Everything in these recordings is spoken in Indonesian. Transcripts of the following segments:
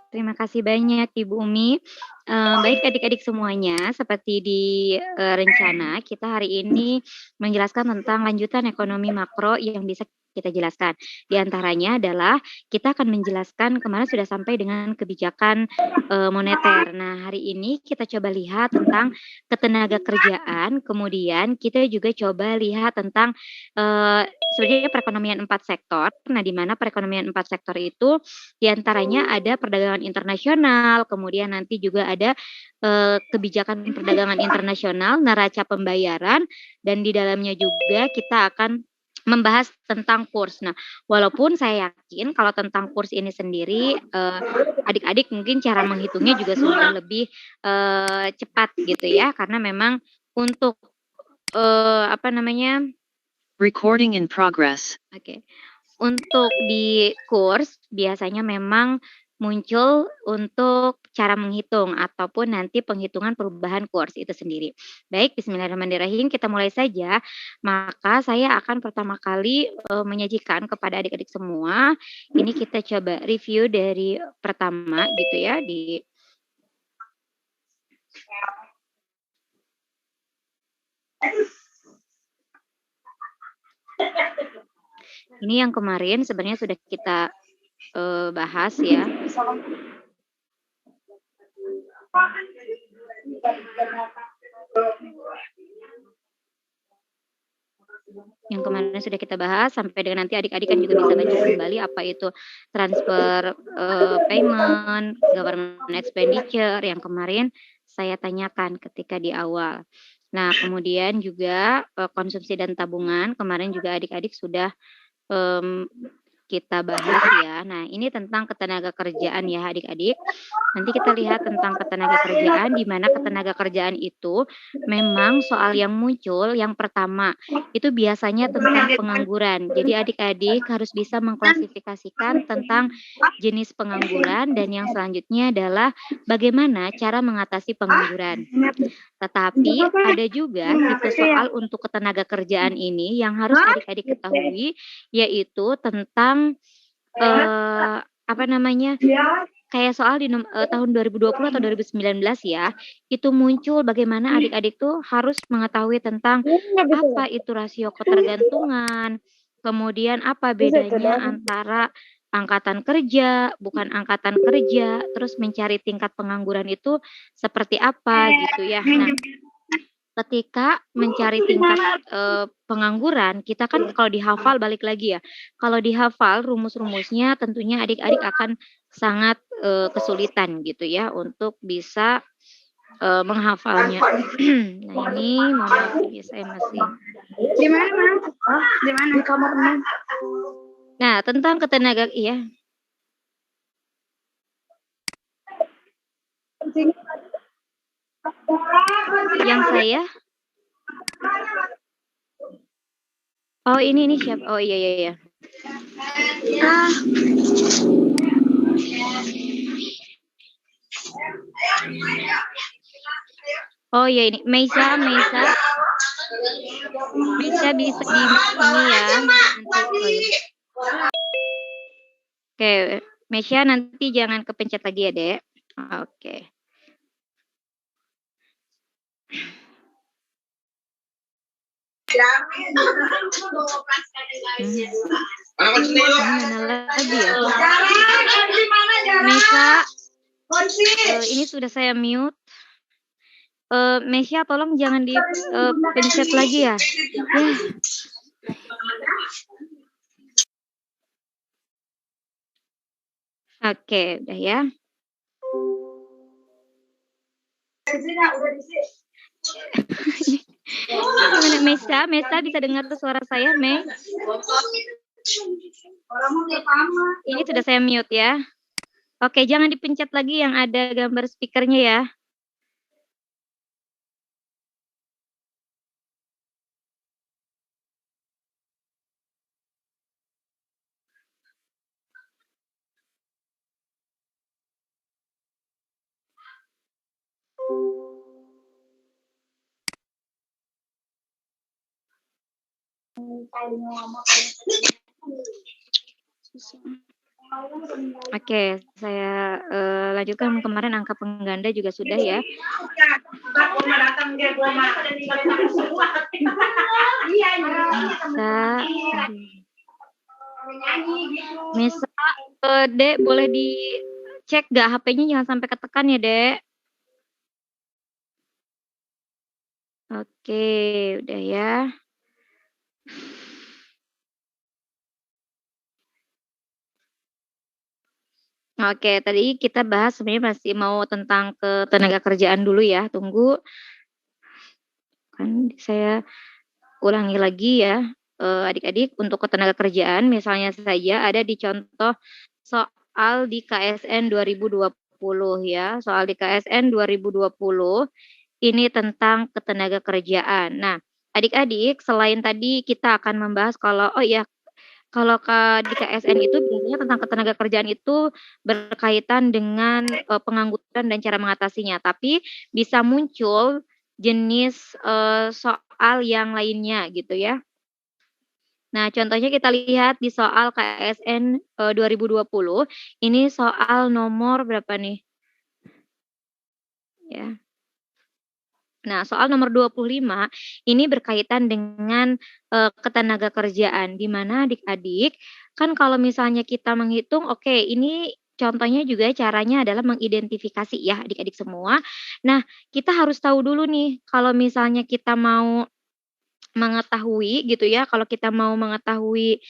Terima kasih banyak Ibu Umi. Baik adik-adik semuanya, seperti rencana kita hari ini menjelaskan tentang lanjutan ekonomi makro yang bisa kita jelaskan. Di antaranya adalah kita akan menjelaskan kemarin sudah sampai dengan kebijakan, moneter. Nah, hari ini kita coba lihat tentang ketenagakerjaan, kemudian kita juga coba lihat tentang, sebenarnya perekonomian 4 sektor. Nah, di mana perekonomian 4 sektor itu di antaranya ada perdagangan internasional, kemudian nanti juga ada, kebijakan perdagangan internasional, neraca pembayaran, dan di dalamnya juga kita akan membahas tentang kurs. Nah, walaupun saya yakin kalau tentang kurs ini sendiri, adik-adik mungkin cara menghitungnya juga sudah lebih, cepat gitu ya, karena memang untuk, apa namanya Recording in progress. oke. Untuk di kurs, biasanya memang muncul untuk cara menghitung ataupun nanti penghitungan perubahan kurs itu sendiri. Baik, bismillahirrahmanirrahim, kita mulai saja. Maka saya akan pertama kali, menyajikan kepada adik-adik semua, ini kita coba review dari pertama gitu ya, ini yang kemarin sebenarnya sudah kita, bahas ya. Yang kemarin sudah kita bahas sampai dengan nanti adik-adik kan juga bisa baca kembali apa itu transfer, payment, government expenditure yang kemarin saya tanyakan ketika di awal. Nah, kemudian juga, konsumsi dan tabungan kemarin juga adik-adik sudah, mmm, kita bahas ya. Nah, ini tentang ketenagakerjaan ya adik-adik. Nanti kita lihat tentang ketenagakerjaan, di mana ketenagakerjaan itu memang soal yang muncul yang pertama, itu biasanya tentang pengangguran. Jadi adik-adik harus bisa mengklasifikasikan tentang jenis pengangguran dan yang selanjutnya adalah bagaimana cara mengatasi pengangguran. Tetapi ada juga tipe soal untuk ketenagakerjaan ini yang harus adik-adik ketahui, yaitu tentang, apa namanya, kayak soal tahun 2020 atau 2019 ya, itu muncul bagaimana adik-adik tuh harus mengetahui tentang apa itu rasio ketergantungan, kemudian apa bedanya antara angkatan kerja, bukan angkatan kerja, terus mencari tingkat pengangguran itu seperti apa gitu ya. Nah, ketika mencari tingkat, pengangguran, kita kan kalau dihafal balik lagi ya, kalau dihafal rumus-rumusnya tentunya adik-adik akan sangat, kesulitan gitu ya untuk bisa, menghafalnya. Nah ini mohon maaf ya saya masih Di mana, Mas? Oh, di mana? Di kamar, Mas. nah tentang iya? Yang saya? Oh ini siapa? Oh iya iya iya. Oh iya ini Meisa bisa di ini ya, nanti Oke, Meisya nanti jangan kepencet lagi ya, Dek. Oke. Mana lagi ya? Meisya, ini sudah saya mute. Meisya tolong jangan dipencet lagi ya. Oke, udah ya. Gimana Meisya bisa dengar tuh suara saya, Mei? Ini sudah saya mute ya. Oke, jangan dipencet lagi yang ada gambar speakernya ya. Oke, saya, lanjutkan kemarin angka pengganda juga sudah ya. Bisa, misal, Dek boleh dicek nggak HP-nya jangan sampai ketekan ya, Dek. Oke, udah ya. Oke, tadi kita bahas sebenarnya masih mau tentang ketenaga kerjaan dulu ya, tunggu. Kan saya ulangi lagi ya, adik-adik untuk ketenaga kerjaan misalnya saja ada di contoh soal di KSN 2020 ya, soal di KSN 2020 ini tentang ketenaga kerjaan. Nah, adik-adik selain tadi kita akan membahas kalau oh ya, kalau di KSN itu biasanya tentang ketenaga kerjaan itu berkaitan dengan, pengangguran dan cara mengatasinya, tapi bisa muncul jenis, soal yang lainnya gitu ya. Nah, contohnya kita lihat di soal KSN, 2020, ini soal nomor berapa nih? Ya. Nah, soal nomor 25 ini berkaitan dengan, ketenaga kerjaan, di mana adik-adik, kan kalau misalnya kita menghitung, oke ini contohnya juga caranya adalah mengidentifikasi ya adik-adik semua. Nah, kita harus tahu dulu nih, kalau misalnya kita mau mengetahui gitu ya, kalau kita mau mengetahui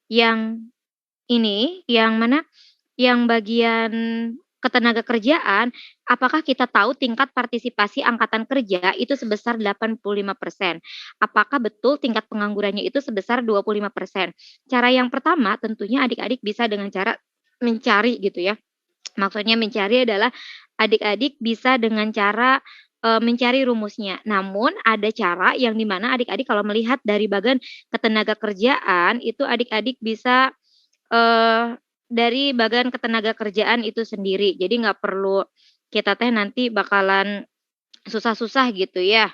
yang ini, yang mana? Yang bagian ketenaga kerjaan, apakah kita tahu tingkat partisipasi angkatan kerja itu sebesar 85%? Apakah betul tingkat penganggurannya itu sebesar 25%? Cara yang pertama tentunya adik-adik bisa dengan cara mencari gitu ya. Maksudnya mencari adalah adik-adik bisa dengan cara, mencari rumusnya. Namun ada cara yang di mana adik-adik kalau melihat dari bagian ketenaga kerjaan itu adik-adik bisa dari bagian ketenaga kerjaan itu sendiri. Jadi nggak perlu kita teh nanti bakalan susah-susah gitu ya.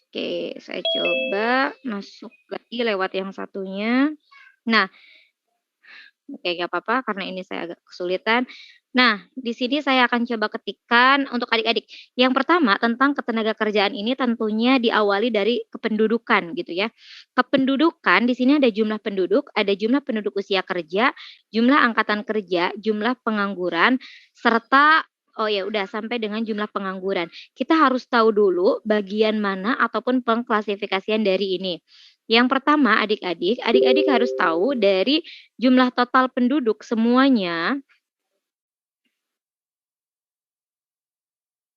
Oke, saya coba masuk lagi lewat yang satunya. Nah, oke nggak apa-apa karena ini saya agak kesulitan. Nah, di sini saya akan coba ketikkan untuk adik-adik. Yang pertama tentang ketenaga kerjaan ini tentunya diawali dari kependudukan gitu ya. Kependudukan di sini ada jumlah penduduk, ada jumlah penduduk usia kerja, jumlah angkatan kerja, jumlah pengangguran, serta oh ya udah sampai dengan jumlah pengangguran. Kita harus tahu dulu bagian mana ataupun pengklasifikasian dari ini. Yang pertama adik-adik, adik-adik harus tahu dari jumlah total penduduk semuanya,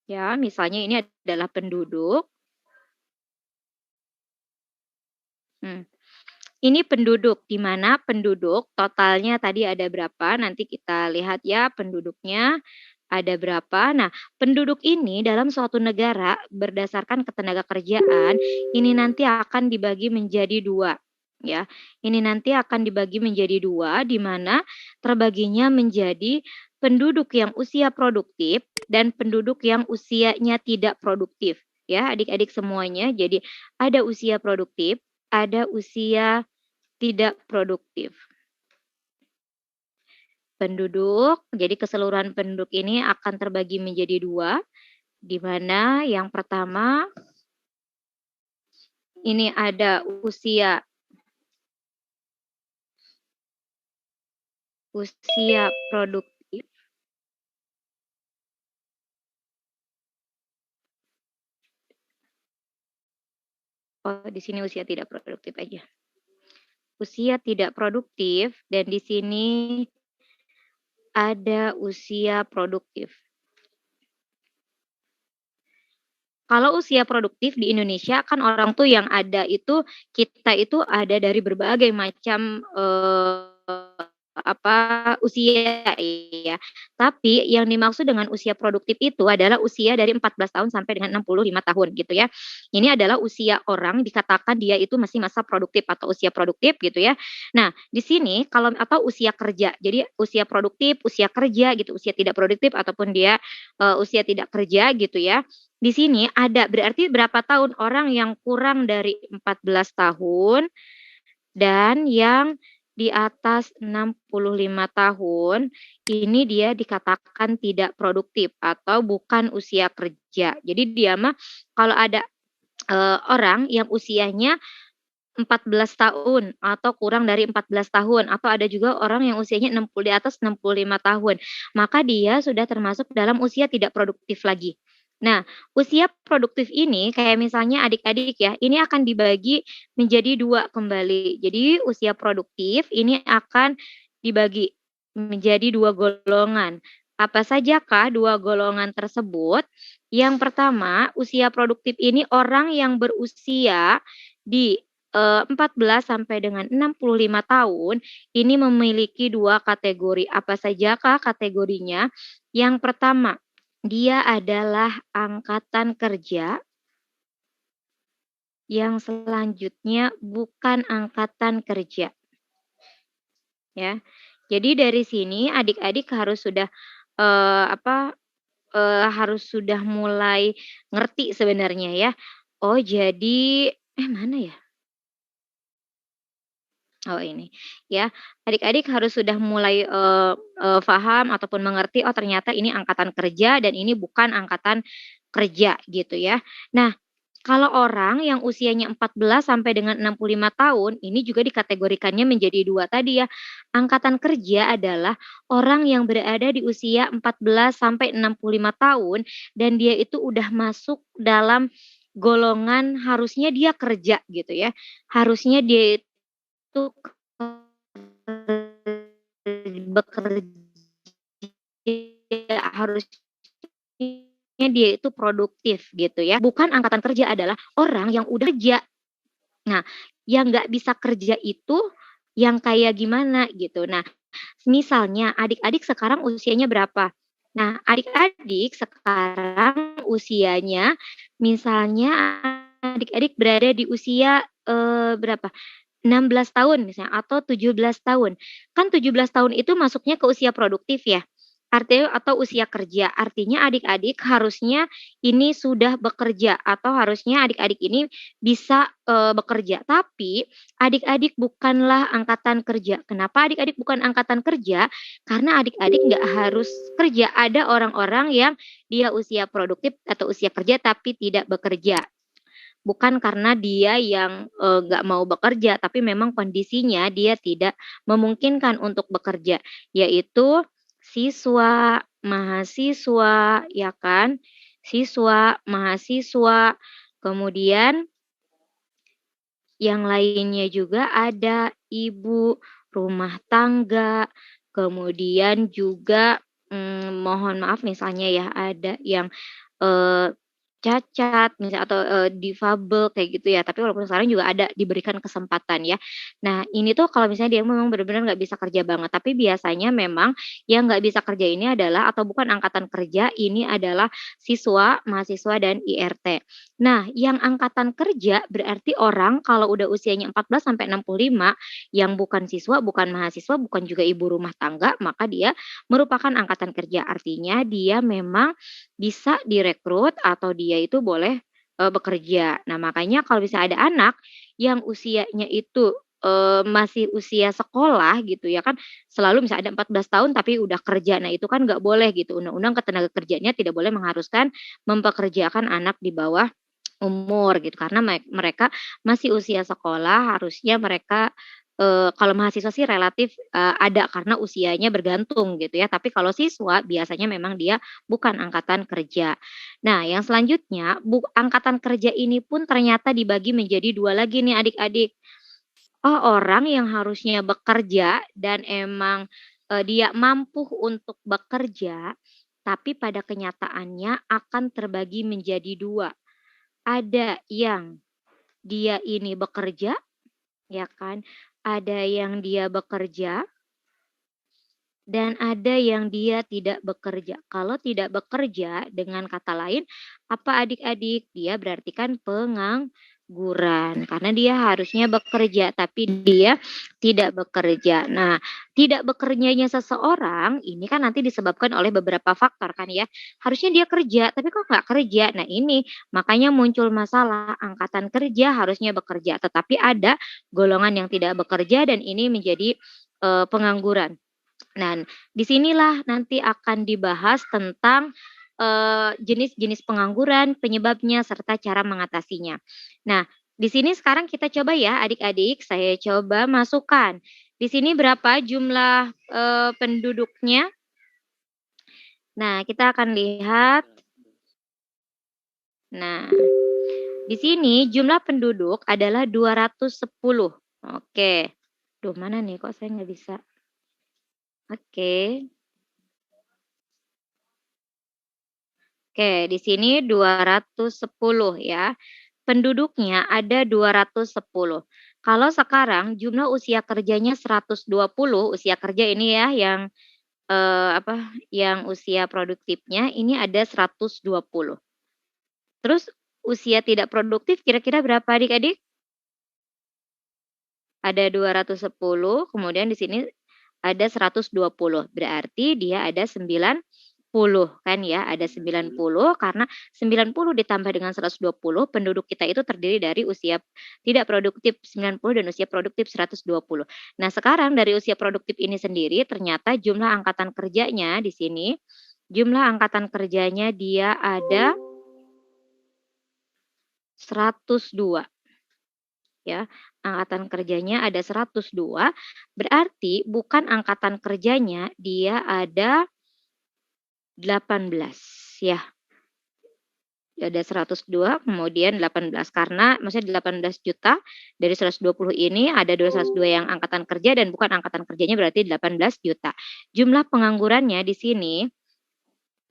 ya misalnya ini adalah penduduk, hmm, ini penduduk, di mana penduduk totalnya tadi ada berapa, nanti kita lihat ya penduduknya ada berapa. Nah, penduduk ini dalam suatu negara berdasarkan ketenaga kerjaan, ini nanti akan dibagi menjadi 2, ya. Ini nanti akan dibagi menjadi 2, di mana terbaginya menjadi penduduk yang usia produktif dan penduduk yang usianya tidak produktif, ya, adik-adik semuanya. Jadi ada usia produktif, ada usia tidak produktif. Penduduk, jadi keseluruhan penduduk ini akan terbagi menjadi 2, di mana yang pertama ini ada usia produktif. Oh, di sini usia tidak produktif aja. Usia tidak produktif dan di sini ada usia produktif. Kalau usia produktif di Indonesia kan orang tuh yang ada itu, kita itu ada dari berbagai macam, usia ya. Tapi yang dimaksud dengan usia produktif itu adalah usia dari 14 tahun sampai dengan 65 tahun gitu ya. Ini adalah usia orang dikatakan dia itu masih masa produktif atau usia produktif gitu ya. Nah, di sini kalau atau usia kerja. Jadi usia produktif, usia kerja gitu, usia tidak produktif ataupun dia, usia tidak kerja gitu ya. Di sini ada berarti berapa tahun orang yang kurang dari 14 tahun dan yang di atas 65 tahun, ini dia dikatakan tidak produktif atau bukan usia kerja. Jadi dia mah kalau ada, orang yang usianya 14 tahun atau kurang dari 14 tahun atau ada juga orang yang usianya 60 di atas 65 tahun, maka dia sudah termasuk dalam usia tidak produktif lagi. Nah, usia produktif ini kayak misalnya adik-adik ya, ini akan dibagi menjadi 2 kembali. Jadi usia produktif ini akan dibagi menjadi 2 golongan. Apa sajakah 2 golongan tersebut? Yang pertama, usia produktif ini orang yang berusia di 14 sampai dengan 65 tahun, ini memiliki 2 kategori. Apa sajakah kategorinya? Yang pertama, dia adalah angkatan kerja, yang selanjutnya bukan angkatan kerja, ya. Jadi dari sini adik-adik harus sudah, apa, harus sudah mulai ngerti sebenarnya ya. Oh jadi mana ya? Oh ini, ya. Adik-adik harus sudah mulai, paham ataupun mengerti, oh ternyata ini angkatan kerja dan ini bukan angkatan kerja gitu ya. Nah, kalau orang yang usianya 14 sampai dengan 65 tahun, ini juga dikategorikannya menjadi 2 tadi ya. Angkatan kerja adalah orang yang berada di usia 14 sampai 65 tahun dan dia itu udah masuk dalam golongan harusnya dia kerja gitu ya. Harusnya dia itu bekerja harusnya dia itu produktif gitu ya. Bukan angkatan kerja adalah orang yang udah kerja. Nah, yang nggak bisa kerja itu yang kayak gimana gitu. Nah, misalnya adik-adik sekarang usianya berapa? Nah, adik-adik sekarang usianya misalnya adik-adik berada di usia, berapa? 16 tahun misalnya atau 17 tahun. Kan 17 tahun itu masuknya ke usia produktif ya, artinya atau usia kerja. Artinya adik-adik harusnya ini sudah bekerja atau harusnya adik-adik ini bisa, bekerja. Tapi adik-adik bukanlah angkatan kerja. Kenapa adik-adik bukan angkatan kerja? Karena adik-adik nggak harus kerja. Ada orang-orang yang dia usia produktif atau usia kerja tapi tidak bekerja. Bukan karena dia yang, nggak mau bekerja, tapi memang kondisinya dia tidak memungkinkan untuk bekerja, yaitu siswa, mahasiswa, ya kan. Siswa, mahasiswa, kemudian yang lainnya juga ada ibu rumah tangga, kemudian juga, mohon maaf misalnya ya ada yang, eee, cacat misalnya atau, difabel kayak gitu ya, tapi walaupun sekarang juga ada diberikan kesempatan ya. Nah ini tuh kalau misalnya dia memang benar-benar nggak bisa kerja banget, tapi biasanya memang yang nggak bisa kerja ini adalah atau bukan angkatan kerja, ini adalah siswa, mahasiswa, dan IRT. Nah, yang angkatan kerja berarti orang kalau udah usianya 14 sampai 65 yang bukan siswa, bukan mahasiswa, bukan juga ibu rumah tangga, maka dia merupakan angkatan kerja. Artinya dia memang bisa direkrut atau dia itu boleh, bekerja. Nah, makanya kalau bisa ada anak yang usianya itu, masih usia sekolah gitu ya kan, selalu misalnya ada 14 tahun tapi udah kerja. Nah, itu kan nggak boleh gitu, Undang-Undang Ketenagakerjaannya tidak boleh mengharuskan mempekerjakan anak di bawah umur gitu, karena mereka masih usia sekolah, harusnya mereka, kalau mahasiswa sih relatif, ada karena usianya bergantung gitu ya, tapi kalau siswa biasanya memang dia bukan angkatan kerja. Nah, yang selanjutnya angkatan kerja ini pun ternyata dibagi menjadi 2 lagi nih adik-adik. Oh, orang yang harusnya bekerja dan emang, dia mampu untuk bekerja, tapi pada kenyataannya akan terbagi menjadi 2. Ada yang dia ini bekerja, ya kan, ada yang dia bekerja, dan ada yang dia tidak bekerja. Kalau tidak bekerja, dengan kata lain, apa adik-adik? Dia berarti kan karena dia harusnya bekerja tapi dia tidak bekerja. Nah, tidak bekerjanya seseorang ini kan nanti disebabkan oleh beberapa faktor kan ya. Harusnya dia kerja tapi kok nggak kerja. Nah, ini makanya muncul masalah angkatan kerja harusnya bekerja tetapi ada golongan yang tidak bekerja dan ini menjadi pengangguran. Nah, disinilah nanti akan dibahas tentang jenis-jenis pengangguran, penyebabnya, serta cara mengatasinya. Nah, di sini sekarang kita coba ya adik-adik, saya coba masukkan. Di sini berapa jumlah penduduknya? Nah, kita akan lihat. Nah, di sini jumlah penduduk adalah 210. Oke. Duh, mana nih kok saya nggak bisa? Oke. Oke, di sini 210 ya. Penduduknya ada 210. Kalau sekarang jumlah usia kerjanya 120, usia kerja ini ya yang yang usia produktifnya ini ada 120. Terus usia tidak produktif kira-kira berapa Adik-adik? Ada 210, kemudian di sini ada 120. Berarti dia ada 90 kan ya, ada 90 karena 90 ditambah dengan 120 penduduk kita itu terdiri dari usia tidak produktif 90 dan usia produktif 120. Nah, sekarang dari usia produktif ini sendiri ternyata jumlah angkatan kerjanya di sini, jumlah angkatan kerjanya dia ada 102 ya. Angkatan kerjanya ada 102, berarti bukan angkatan kerjanya dia ada 18 ya. Ada 102 kemudian 18 karena maksudnya 18 juta dari 120 ini ada 202 yang angkatan kerja dan bukan angkatan kerjanya berarti 18 juta. Jumlah penganggurannya di sini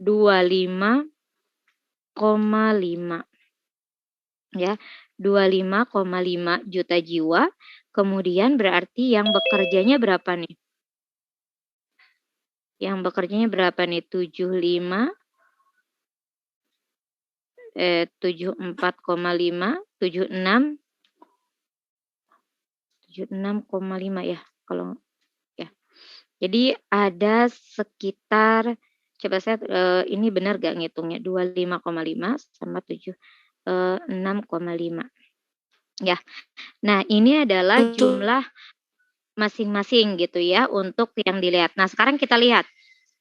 25,5 ya. 25,5 juta jiwa. Kemudian berarti yang bekerjanya berapa nih? Yang bekerjanya berapa nih? 75 74,5, 76 76,5 ya kalau ya. Jadi ada sekitar coba saya ini benar gak ngitungnya 25,5 sama 6,5 ya. Nah, ini adalah jumlah masing-masing gitu ya untuk yang dilihat. Nah, sekarang kita lihat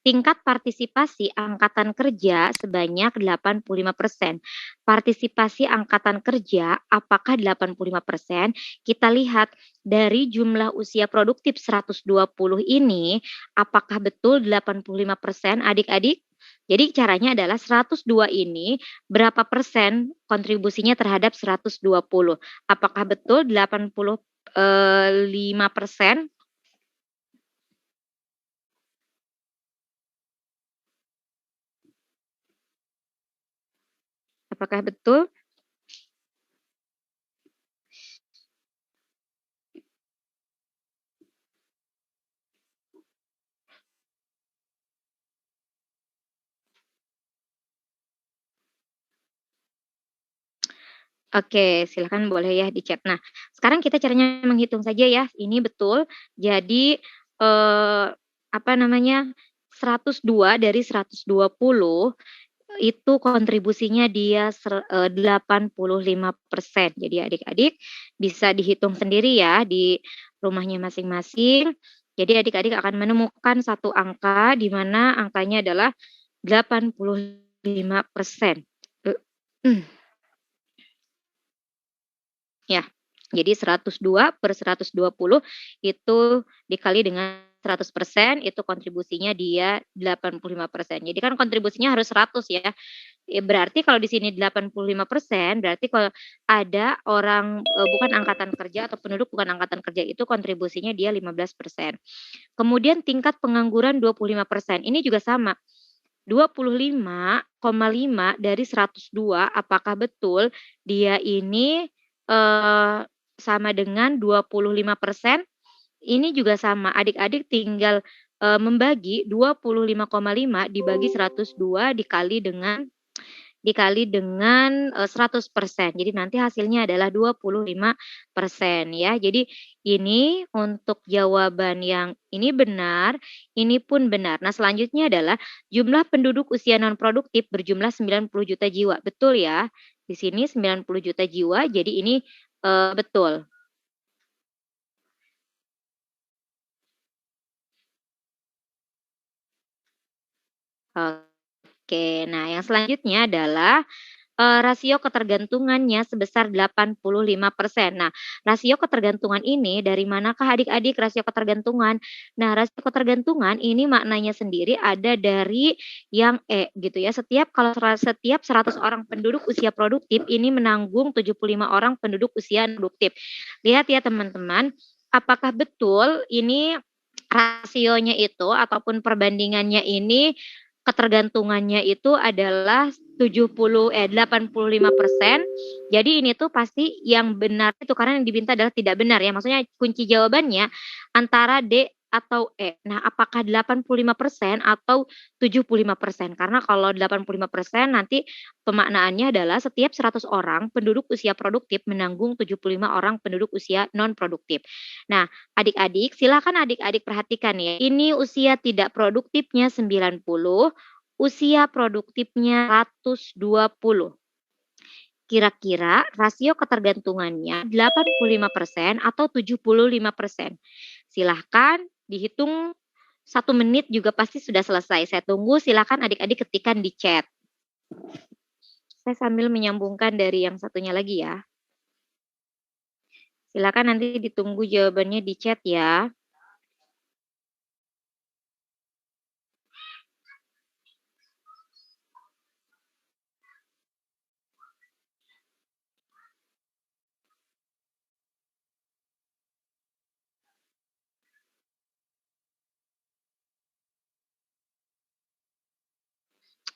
tingkat partisipasi angkatan kerja sebanyak 85%. Partisipasi angkatan kerja apakah 85%? Kita lihat dari jumlah usia produktif 120 ini apakah betul 85% Adik-adik? Jadi caranya adalah 102 ini berapa persen kontribusinya terhadap 120? Apakah betul 85%? Apakah betul? Oke, silakan boleh ya di-chat. Nah, sekarang kita caranya menghitung saja ya, ini betul. Jadi, apa namanya, 102 dari 120 itu kontribusinya dia 85%. Jadi adik-adik bisa dihitung sendiri ya di rumahnya masing-masing. Jadi adik-adik akan menemukan satu angka di mana angkanya adalah 85%. Ya, jadi 102 per 120 itu dikali dengan 100% itu kontribusinya dia 85%. Jadi kan kontribusinya harus 100 ya. Berarti kalau di sini 85% berarti kalau ada orang bukan angkatan kerja atau penduduk bukan angkatan kerja itu kontribusinya dia 15%. Kemudian tingkat pengangguran 25%. Ini juga sama. 25,5 dari 102 apakah betul dia ini sama dengan 25%? Ini juga sama, adik-adik tinggal membagi 25,5 dibagi 102 dikali dengan dikali dengan, 100%. Jadi nanti hasilnya adalah 25% ya. Jadi ini untuk jawaban yang ini benar, ini pun benar. Nah, selanjutnya adalah jumlah penduduk usia non-produktif berjumlah 90 juta jiwa. Betul ya? Di sini 90 juta jiwa, jadi ini, betul. Oke, nah yang selanjutnya adalah, rasio ketergantungannya sebesar 85%. Nah, rasio ketergantungan ini dari manakah adik-adik rasio ketergantungan? Nah, rasio ketergantungan ini maknanya sendiri ada dari yang E gitu ya, setiap 100 orang penduduk usia produktif ini menanggung 75 orang penduduk usia produktif. Lihat ya teman-teman, apakah betul ini rasionya itu ataupun perbandingannya ini ketergantungannya itu adalah 85%. Jadi ini tuh pasti yang benar itu karena yang diminta adalah tidak benar ya. Maksudnya kunci jawabannya antara D atau E. Nah, apakah 85% atau 75%? Karena kalau 85% nanti pemaknaannya adalah setiap 100 orang penduduk usia produktif menanggung 75 orang penduduk usia non produktif. Nah, adik-adik, silakan adik-adik perhatikan ya. Ini usia tidak produktifnya 90, usia produktifnya 120. Kira-kira rasio ketergantungannya 85% atau 75%? Silahkan dihitung 1 menit juga pasti sudah selesai. Saya tunggu, silakan adik-adik ketikkan di chat. Saya sambil menyambungkan dari yang satunya lagi ya. Silakan nanti ditunggu jawabannya di chat ya.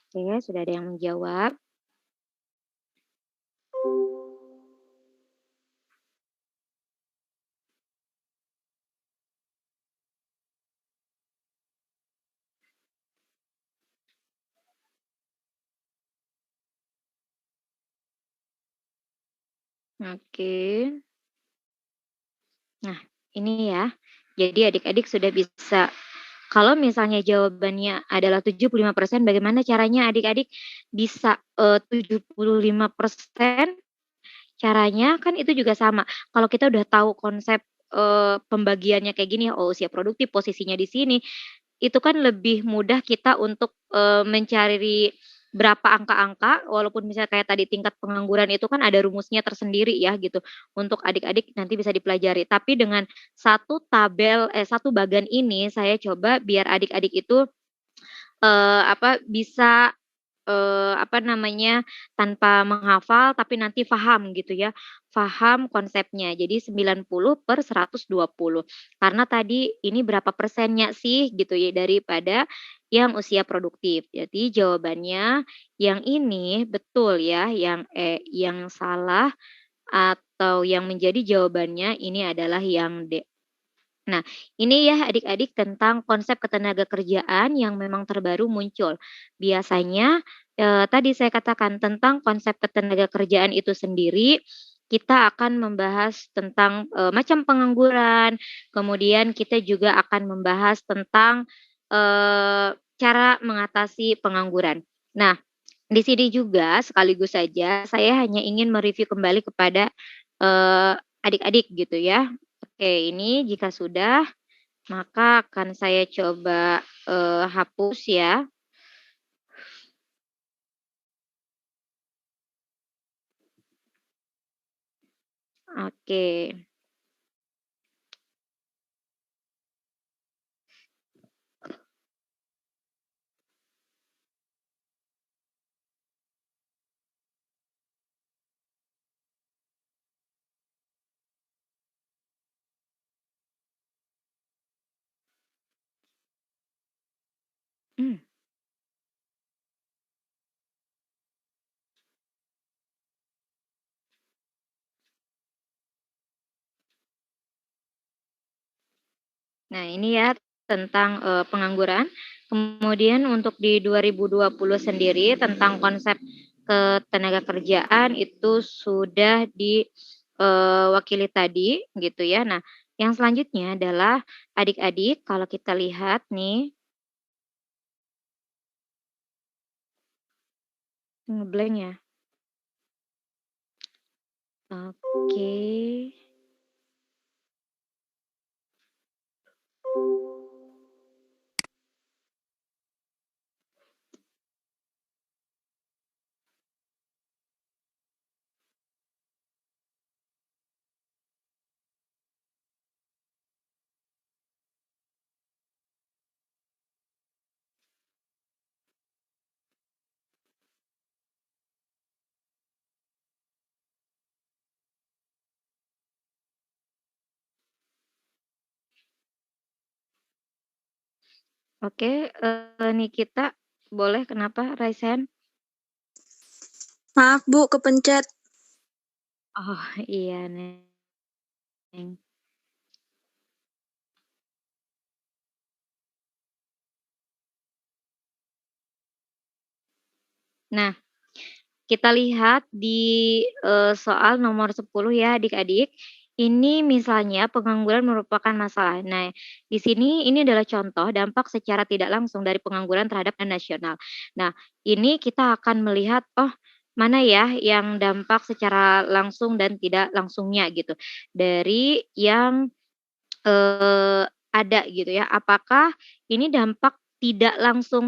Oke, sudah ada yang menjawab. Oke. Nah, ini ya. Jadi adik-adik sudah bisa kalau misalnya jawabannya adalah 75%, bagaimana caranya adik-adik bisa, 75%? Caranya kan itu juga sama, kalau kita udah tahu konsep, pembagiannya kayak gini, oh usia produktif posisinya di sini, itu kan lebih mudah kita untuk, mencari berapa angka-angka, walaupun misalnya kayak tadi tingkat pengangguran itu kan ada rumusnya tersendiri ya gitu, untuk adik-adik nanti bisa dipelajari. Tapi dengan satu bagan ini saya coba biar adik-adik itu, bisa apa namanya, tanpa menghafal tapi nanti paham gitu ya, paham konsepnya. Jadi 90/120. Karena tadi ini berapa persennya sih gitu ya daripada yang usia produktif. Jadi jawabannya yang ini betul ya, yang E. Yang salah atau yang menjadi jawabannya ini adalah yang D. Nah, ini ya adik-adik tentang konsep ketenagakerjaan yang memang terbaru muncul. Biasanya, tadi saya katakan tentang konsep ketenagakerjaan itu sendiri, kita akan membahas tentang, macam pengangguran, kemudian kita juga akan membahas tentang, cara mengatasi pengangguran. Nah, di sini juga sekaligus saja saya hanya ingin mereview kembali kepada, adik-adik gitu ya. Oke, ini jika sudah, maka akan saya coba, hapus ya. Oke. Mmm. Nah ini ya tentang, pengangguran. Kemudian untuk di 2020 sendiri tentang konsep Ketenagakerjaan itu sudah diwakili tadi gitu ya. Nah, yang selanjutnya adalah adik-adik kalau kita lihat nih ngeblank ya. Oke. Oke, Nikita boleh kenapa raise hand? Maaf Bu, kepencet. Oh, iya, Neng. Nah, kita lihat di, soal nomor 10 ya adik-adik. Ini misalnya pengangguran merupakan masalah. Nah, di sini ini adalah contoh dampak secara tidak langsung dari pengangguran terhadap nasional. Nah, ini kita akan melihat, oh mana ya yang dampak secara langsung dan tidak langsungnya gitu. Dari yang ada gitu ya. Apakah ini dampak tidak langsung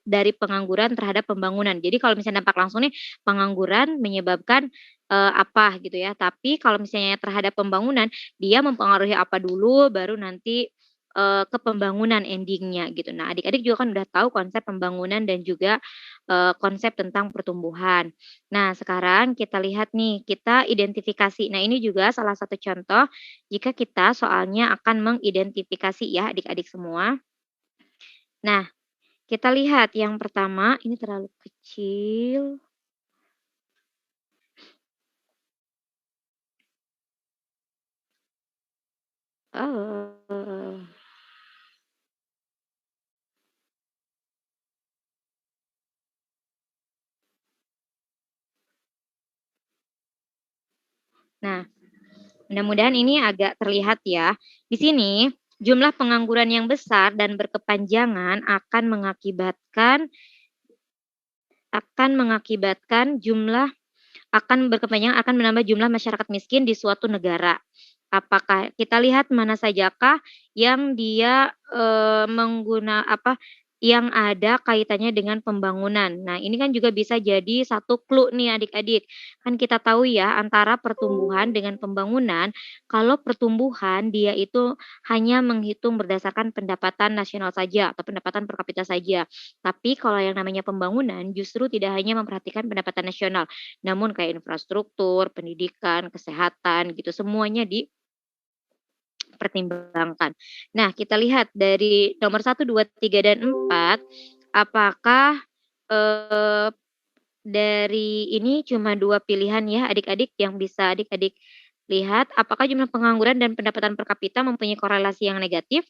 dari pengangguran terhadap pembangunan. Jadi kalau misalnya dampak langsung nih, pengangguran menyebabkan, apa gitu ya. Tapi kalau misalnya terhadap pembangunan, dia mempengaruhi apa dulu, baru nanti, ke pembangunan ending-nya gitu. Nah, adik-adik juga kan udah tahu konsep pembangunan dan juga, konsep tentang pertumbuhan. Nah, sekarang kita lihat nih, kita identifikasi. Nah, ini juga salah satu contoh jika kita soalnya akan mengidentifikasi ya adik-adik semua. Nah, kita lihat yang pertama, ini terlalu kecil. Oh. Nah, mudah-mudahan ini agak terlihat ya. Di sini jumlah pengangguran yang besar dan berkepanjangan akan mengakibatkan akan menambah jumlah masyarakat miskin di suatu negara. Apakah kita lihat mana sajakah yang dia, yang ada kaitannya dengan pembangunan. Nah, ini kan juga bisa jadi satu clue nih adik-adik. Kan kita tahu ya antara pertumbuhan dengan pembangunan, kalau pertumbuhan dia itu hanya menghitung berdasarkan pendapatan nasional saja atau pendapatan per kapita saja. Tapi kalau yang namanya pembangunan justru tidak hanya memperhatikan pendapatan nasional, namun kayak infrastruktur, pendidikan, kesehatan gitu semuanya dipertimbangkan. Nah, kita lihat dari nomor 1, 2, 3, dan 4 apakah, eee, dari ini cuma 2 pilihan ya adik-adik yang bisa adik-adik lihat, apakah jumlah pengangguran dan pendapatan per kapita mempunyai korelasi yang negatif?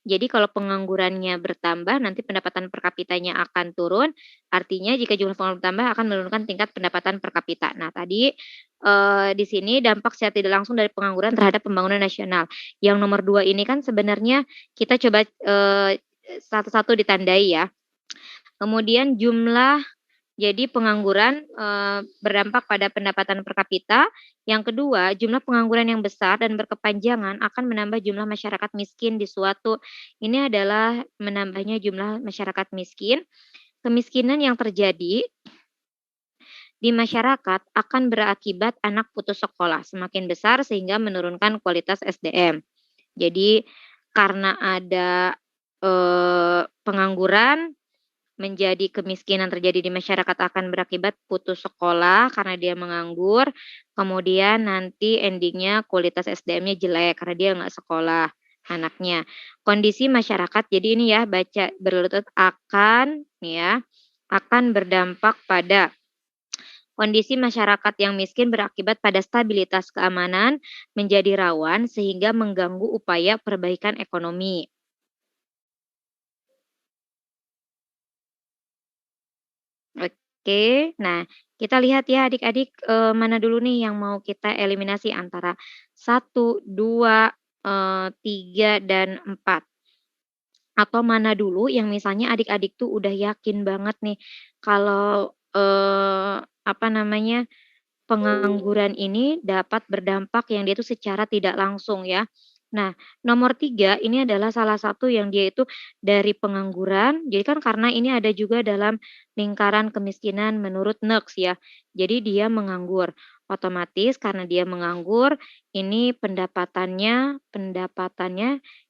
Jadi kalau penganggurannya bertambah, nanti pendapatan per kapitanya akan turun, artinya jika jumlah pengangguran bertambah akan menurunkan tingkat pendapatan per kapita. Nah tadi, di sini dampak secara tidak langsung dari pengangguran terhadap pembangunan nasional. Yang nomor 2 ini kan sebenarnya kita coba, satu-satu ditandai ya. Kemudian jadi pengangguran, berdampak pada pendapatan per kapita. Yang kedua, jumlah pengangguran yang besar dan berkepanjangan akan menambah jumlah masyarakat miskin di suatu ini adalah menambahnya jumlah masyarakat miskin. Kemiskinan yang terjadi di masyarakat akan berakibat anak putus sekolah semakin besar sehingga menurunkan kualitas SDM. Jadi karena ada, pengangguran menjadi kemiskinan terjadi di masyarakat akan berakibat putus sekolah karena dia menganggur, kemudian nanti ending-nya kualitas SDM-nya jelek karena dia nggak sekolah anaknya. Kondisi masyarakat jadi ini ya baca berlutut akan nih ya, akan berdampak pada kondisi masyarakat yang miskin berakibat pada stabilitas keamanan menjadi rawan sehingga mengganggu upaya perbaikan ekonomi. Oke, nah kita lihat ya adik-adik, mana dulu nih yang mau kita eliminasi antara 1, 2, 3, dan 4. Atau mana dulu yang misalnya adik-adik tuh udah yakin banget nih kalau, apa namanya, pengangguran ini dapat berdampak yang dia itu secara tidak langsung ya. Nah, nomor 3 ini adalah salah satu yang dia itu dari pengangguran, jadi kan karena ini ada juga dalam lingkaran kemiskinan menurut NERS ya. Jadi dia menganggur. Otomatis karena dia menganggur, ini pendapatannya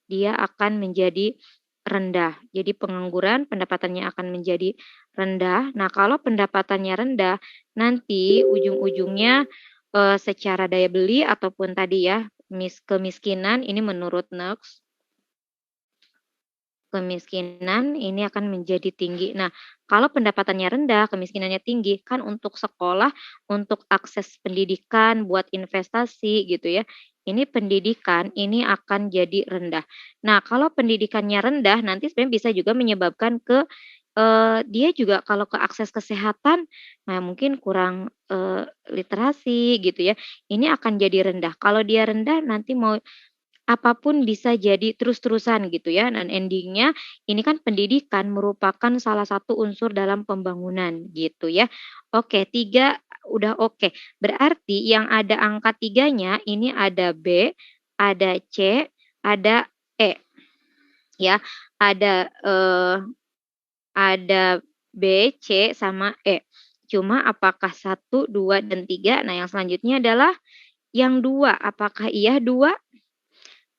dia akan menjadi rendah. Jadi pengangguran pendapatannya akan menjadi rendah. Nah, kalau pendapatannya rendah, nanti ujung-ujungnya, secara daya beli ataupun tadi ya, kemiskinan ini menurut NERS, kemiskinan ini akan menjadi tinggi. Nah, kalau pendapatannya rendah, kemiskinannya tinggi, kan untuk sekolah, untuk akses pendidikan, buat investasi gitu ya, ini pendidikan ini akan jadi rendah. Nah, kalau pendidikannya rendah nanti sebenarnya bisa juga menyebabkan ke, dia juga kalau ke akses kesehatan, nah mungkin kurang, literasi gitu ya, ini akan jadi rendah. Kalau dia rendah nanti mau apapun bisa jadi terus-terusan gitu ya, dan endingnya ini kan pendidikan merupakan salah satu unsur dalam pembangunan gitu ya. Oke, 3 udah oke. Berarti yang ada angka 3-nya ini ada B, ada C, ada E ya. Ada B, C, sama E. Cuma apakah 1, 2, dan 3? Nah yang selanjutnya adalah yang 2, apakah iya 2?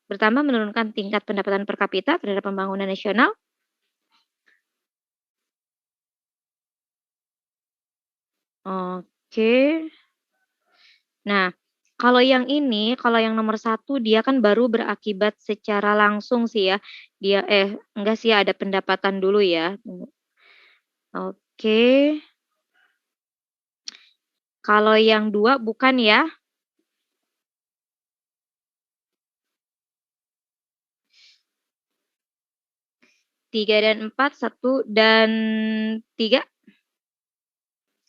Pertama, menurunkan tingkat pendapatan per kapita terhadap pembangunan nasional. Oke. Nah, kalau yang ini, kalau yang nomor 1 dia kan baru berakibat secara langsung sih ya. Enggak sih ada pendapatan dulu ya, tunggu. Oke. Kalau yang 2 bukan ya? 3 dan 4, 1 dan 3.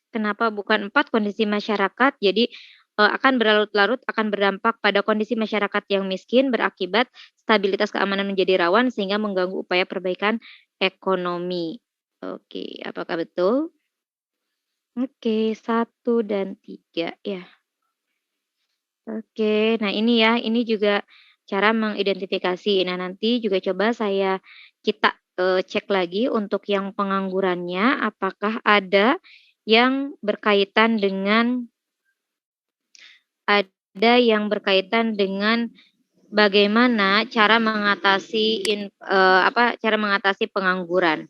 Kenapa bukan 4? Kondisi masyarakat. Jadi, akan berlarut-larut akan berdampak pada kondisi masyarakat yang miskin, berakibat stabilitas keamanan menjadi rawan sehingga mengganggu upaya perbaikan ekonomi. Oke, apakah betul? Oke, 1 dan 3 ya. Oke, nah ini ya, ini juga cara mengidentifikasi. Nah, nanti juga coba kita, cek lagi untuk yang penganggurannya, apakah ada yang berkaitan dengan bagaimana cara mengatasi cara mengatasi pengangguran.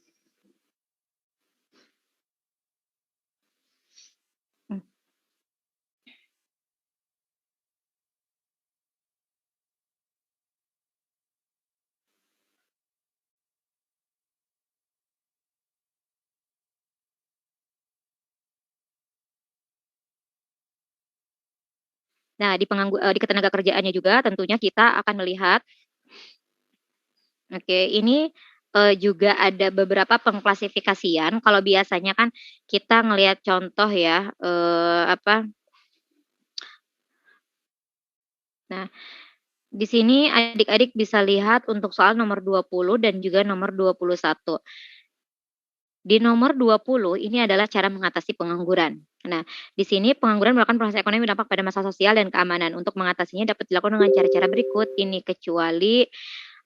Nah, di ketenagakerjaannya juga tentunya kita akan melihat, oke, ini, juga ada beberapa pengklasifikasian. Kalau biasanya kan kita ngelihat contoh ya, nah, di sini adik-adik bisa lihat untuk soal nomor 20 dan juga nomor 21. Di nomor 20 ini adalah cara mengatasi pengangguran. Nah, di sini pengangguran merupakan proses ekonomi berdampak pada masalah sosial dan keamanan. Untuk mengatasinya dapat dilakukan dengan cara-cara berikut ini, kecuali,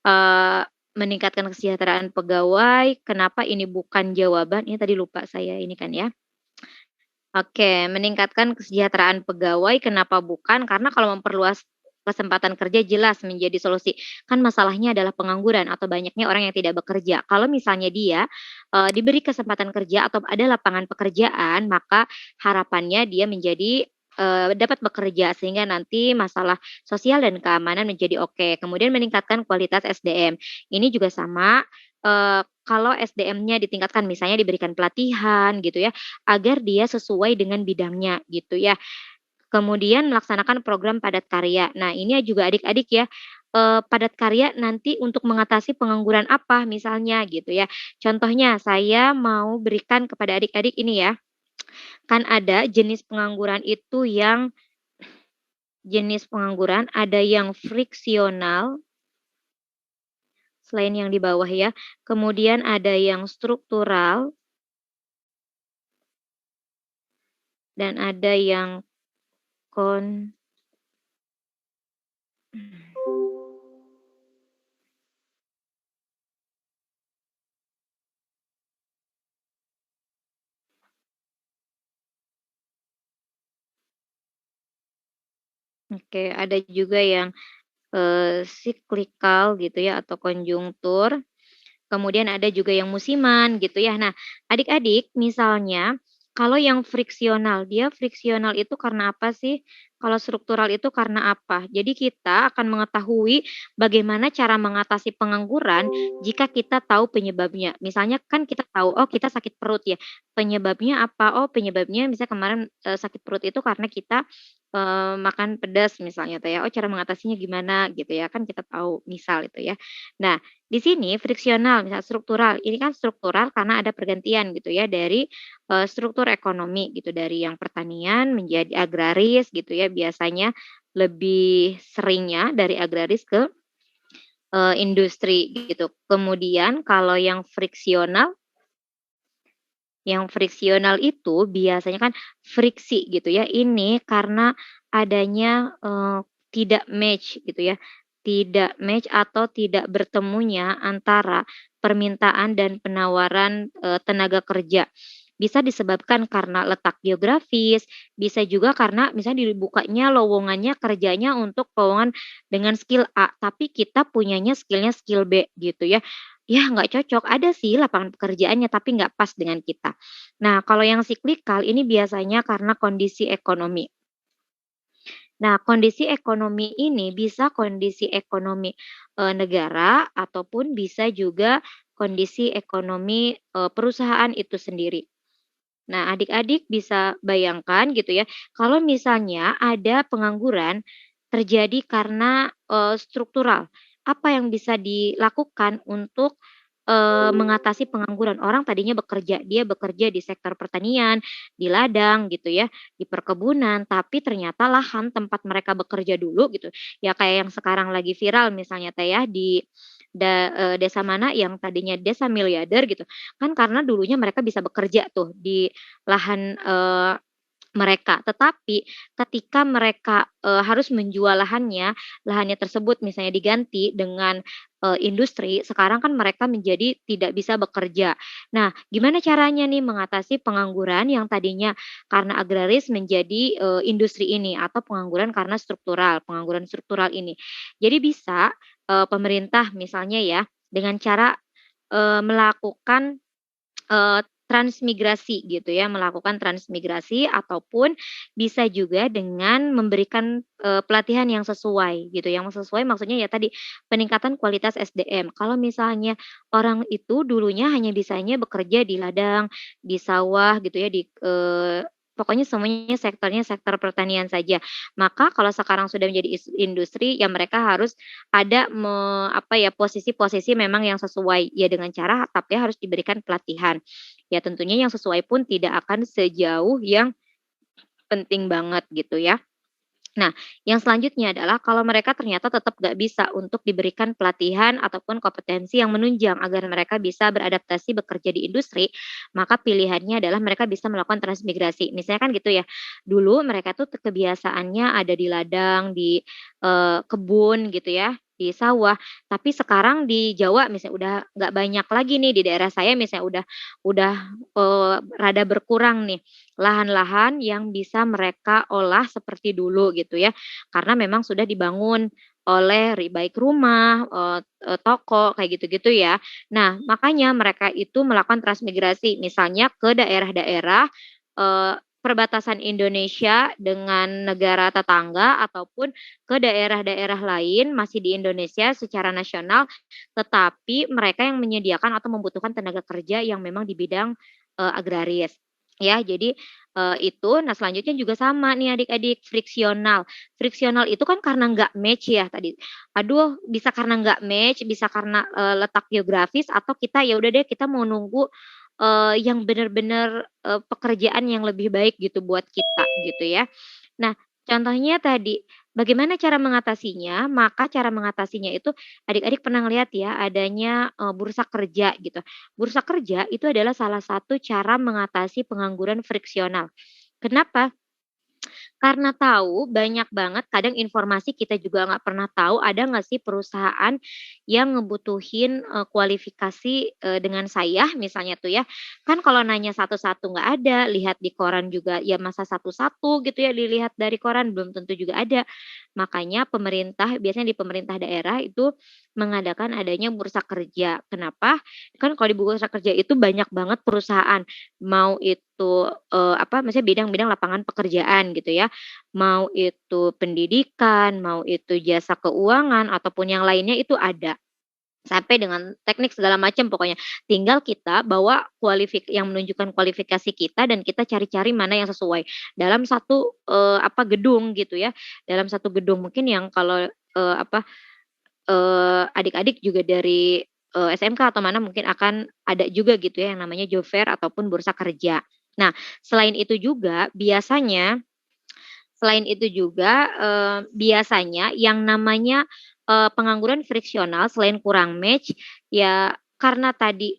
eee, meningkatkan kesejahteraan pegawai. Kenapa ini bukan jawaban? Ini tadi lupa saya ini kan ya. Oke, meningkatkan kesejahteraan pegawai, kenapa bukan? Karena kalau memperluas kesempatan kerja jelas menjadi solusi. Kan masalahnya adalah pengangguran atau banyaknya orang yang tidak bekerja. Kalau misalnya dia, diberi kesempatan kerja atau ada lapangan pekerjaan, maka harapannya dia menjadi, dapat bekerja sehingga nanti masalah sosial dan keamanan menjadi oke. Kemudian meningkatkan kualitas SDM. Ini juga sama, kalau SDM-nya ditingkatkan misalnya diberikan pelatihan gitu ya, agar dia sesuai dengan bidangnya gitu ya. Kemudian melaksanakan program padat karya. Nah ini juga adik-adik ya, padat karya nanti untuk mengatasi pengangguran apa misalnya gitu ya. Contohnya saya mau berikan kepada adik-adik ini ya, Kan ada jenis pengangguran ada yang friksional, selain yang di bawah ya, kemudian ada yang struktural, dan ada yang kon oke, ada juga yang, siklikal gitu ya atau konjunktur. Kemudian ada juga yang musiman gitu ya. Nah, adik-adik misalnya kalau yang friksional, dia friksional itu karena apa sih? Kalau struktural itu karena apa? Jadi kita akan mengetahui bagaimana cara mengatasi pengangguran jika kita tahu penyebabnya. Misalnya kan kita tahu, oh kita sakit perut ya. Penyebabnya apa? Oh penyebabnya misalnya kemarin sakit perut itu karena kita makan pedas misalnya tuh ya. Oh cara mengatasinya gimana gitu ya. Kan kita tahu misal itu ya. Nah, di sini friksional, misal struktural, ini kan struktural karena ada pergantian gitu ya dari, struktur ekonomi gitu, dari yang pertanian menjadi agraris gitu ya, biasanya lebih seringnya dari agraris ke, industri gitu. Kemudian kalau yang friksional itu biasanya kan friksi gitu ya, ini karena adanya, tidak match gitu ya, tidak match atau tidak bertemunya antara permintaan dan penawaran, tenaga kerja. Bisa disebabkan karena letak geografis, bisa juga karena misalnya dibukanya lowongannya kerjanya untuk lowongan dengan skill A, tapi kita punyanya skill B gitu ya. Ya nggak cocok, ada sih lapangan pekerjaannya tapi nggak pas dengan kita. Nah, kalau yang siklikal ini biasanya karena kondisi ekonomi. Nah, kondisi ekonomi ini bisa kondisi ekonomi, negara ataupun bisa juga kondisi ekonomi, perusahaan itu sendiri. Nah, adik-adik bisa bayangkan gitu ya, kalau misalnya ada pengangguran terjadi karena, struktural, apa yang bisa dilakukan untuk, mengatasi pengangguran? Orang tadinya dia bekerja di sektor pertanian, di ladang gitu ya, di perkebunan, tapi ternyata lahan tempat mereka bekerja dulu gitu, ya kayak yang sekarang lagi viral misalnya teh ya di desa mana yang tadinya desa miliarder gitu, kan karena dulunya mereka bisa bekerja tuh di lahan, mereka. Tetapi ketika mereka, harus menjual lahannya tersebut misalnya diganti dengan, industri, sekarang kan mereka menjadi tidak bisa bekerja. Nah, gimana caranya nih mengatasi pengangguran yang tadinya karena agraris menjadi, industri ini atau pengangguran struktural ini. Jadi bisa, pemerintah misalnya ya dengan cara, melakukan transmigrasi gitu ya, melakukan transmigrasi ataupun bisa juga dengan memberikan, pelatihan yang sesuai gitu, yang sesuai maksudnya ya tadi, peningkatan kualitas SDM. Kalau misalnya orang itu dulunya hanya bisanya bekerja di ladang, di sawah gitu ya, pokoknya semuanya sektornya sektor pertanian saja. Maka kalau sekarang sudah menjadi industri, ya mereka harus ada apa ya, posisi-posisi memang yang sesuai, ya dengan cara tapi harus diberikan pelatihan. Ya tentunya yang sesuai pun tidak akan sejauh yang penting banget gitu ya. Nah, yang selanjutnya adalah kalau mereka ternyata tetap nggak bisa untuk diberikan pelatihan ataupun kompetensi yang menunjang agar mereka bisa beradaptasi bekerja di industri, maka pilihannya adalah mereka bisa melakukan transmigrasi. Misalnya kan gitu ya, dulu mereka tuh kebiasaannya ada di ladang, di kebun gitu ya, di sawah, tapi sekarang di Jawa misalnya udah nggak banyak lagi nih di daerah saya misalnya udah, rada berkurang nih lahan-lahan yang bisa mereka olah seperti dulu gitu ya. Karena memang sudah dibangun oleh baik rumah, toko kayak gitu-gitu ya. Nah, makanya mereka itu melakukan transmigrasi misalnya ke daerah-daerah, perbatasan Indonesia dengan negara tetangga ataupun ke daerah-daerah lain masih di Indonesia secara nasional, tetapi mereka yang menyediakan atau membutuhkan tenaga kerja yang memang di bidang, agraris. Ya, jadi, itu nah selanjutnya juga sama nih adik-adik, friksional. Friksional itu kan karena nggak match ya tadi. Aduh, bisa karena nggak match, bisa karena, letak geografis atau kita ya udah deh kita mau nunggu, yang benar-benar, pekerjaan yang lebih baik gitu buat kita gitu ya. Nah, contohnya tadi, bagaimana cara mengatasinya? Maka cara mengatasinya itu adik-adik pernah ngelihat ya adanya, bursa kerja gitu. Bursa kerja itu adalah salah satu cara mengatasi pengangguran friksional. Kenapa? Karena tahu banyak banget kadang informasi kita juga nggak pernah tahu ada nggak sih perusahaan yang ngebutuhin, kualifikasi, dengan saya misalnya tuh ya. Kan kalau nanya satu-satu nggak ada, lihat di koran juga ya masa satu-satu gitu ya dilihat dari koran, belum tentu juga ada. Makanya pemerintah biasanya di pemerintah daerah itu mengadakan adanya bursa kerja. Kenapa? Kan kalau di bursa kerja itu banyak banget perusahaan, mau itu, maksudnya bidang-bidang lapangan pekerjaan gitu ya. Mau itu pendidikan, mau itu jasa keuangan, ataupun yang lainnya itu ada. Sampai dengan teknik segala macam pokoknya. Tinggal kita bawa yang menunjukkan kualifikasi kita dan kita cari-cari mana yang sesuai. Dalam satu, gedung gitu ya, dalam satu gedung mungkin yang kalau, adik-adik juga dari, SMK atau mana mungkin akan ada juga gitu ya yang namanya job fair ataupun bursa kerja. Nah, selain itu juga selain itu juga, biasanya yang namanya, pengangguran friksional selain kurang match, ya karena tadi,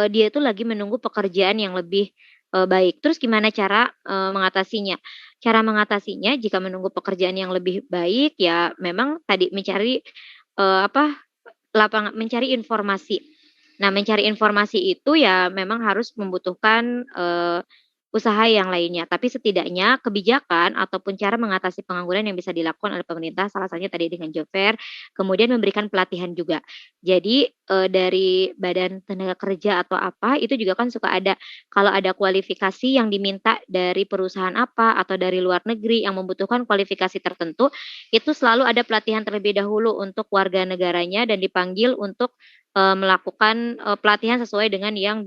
dia itu lagi menunggu pekerjaan yang lebih, baik. Terus gimana cara, mengatasinya? Cara mengatasinya jika menunggu pekerjaan yang lebih baik, ya memang tadi mencari, mencari informasi. Nah, mencari informasi itu ya memang harus membutuhkan, usaha yang lainnya, tapi setidaknya kebijakan ataupun cara mengatasi pengangguran yang bisa dilakukan oleh pemerintah salah satunya tadi dengan job fair, kemudian memberikan pelatihan juga. Jadi, dari Badan Tenaga Kerja atau apa, itu juga kan suka ada kalau ada kualifikasi yang diminta dari perusahaan apa atau dari luar negeri yang membutuhkan kualifikasi tertentu, itu selalu ada pelatihan terlebih dahulu untuk warga negaranya dan dipanggil untuk, melakukan, pelatihan sesuai dengan yang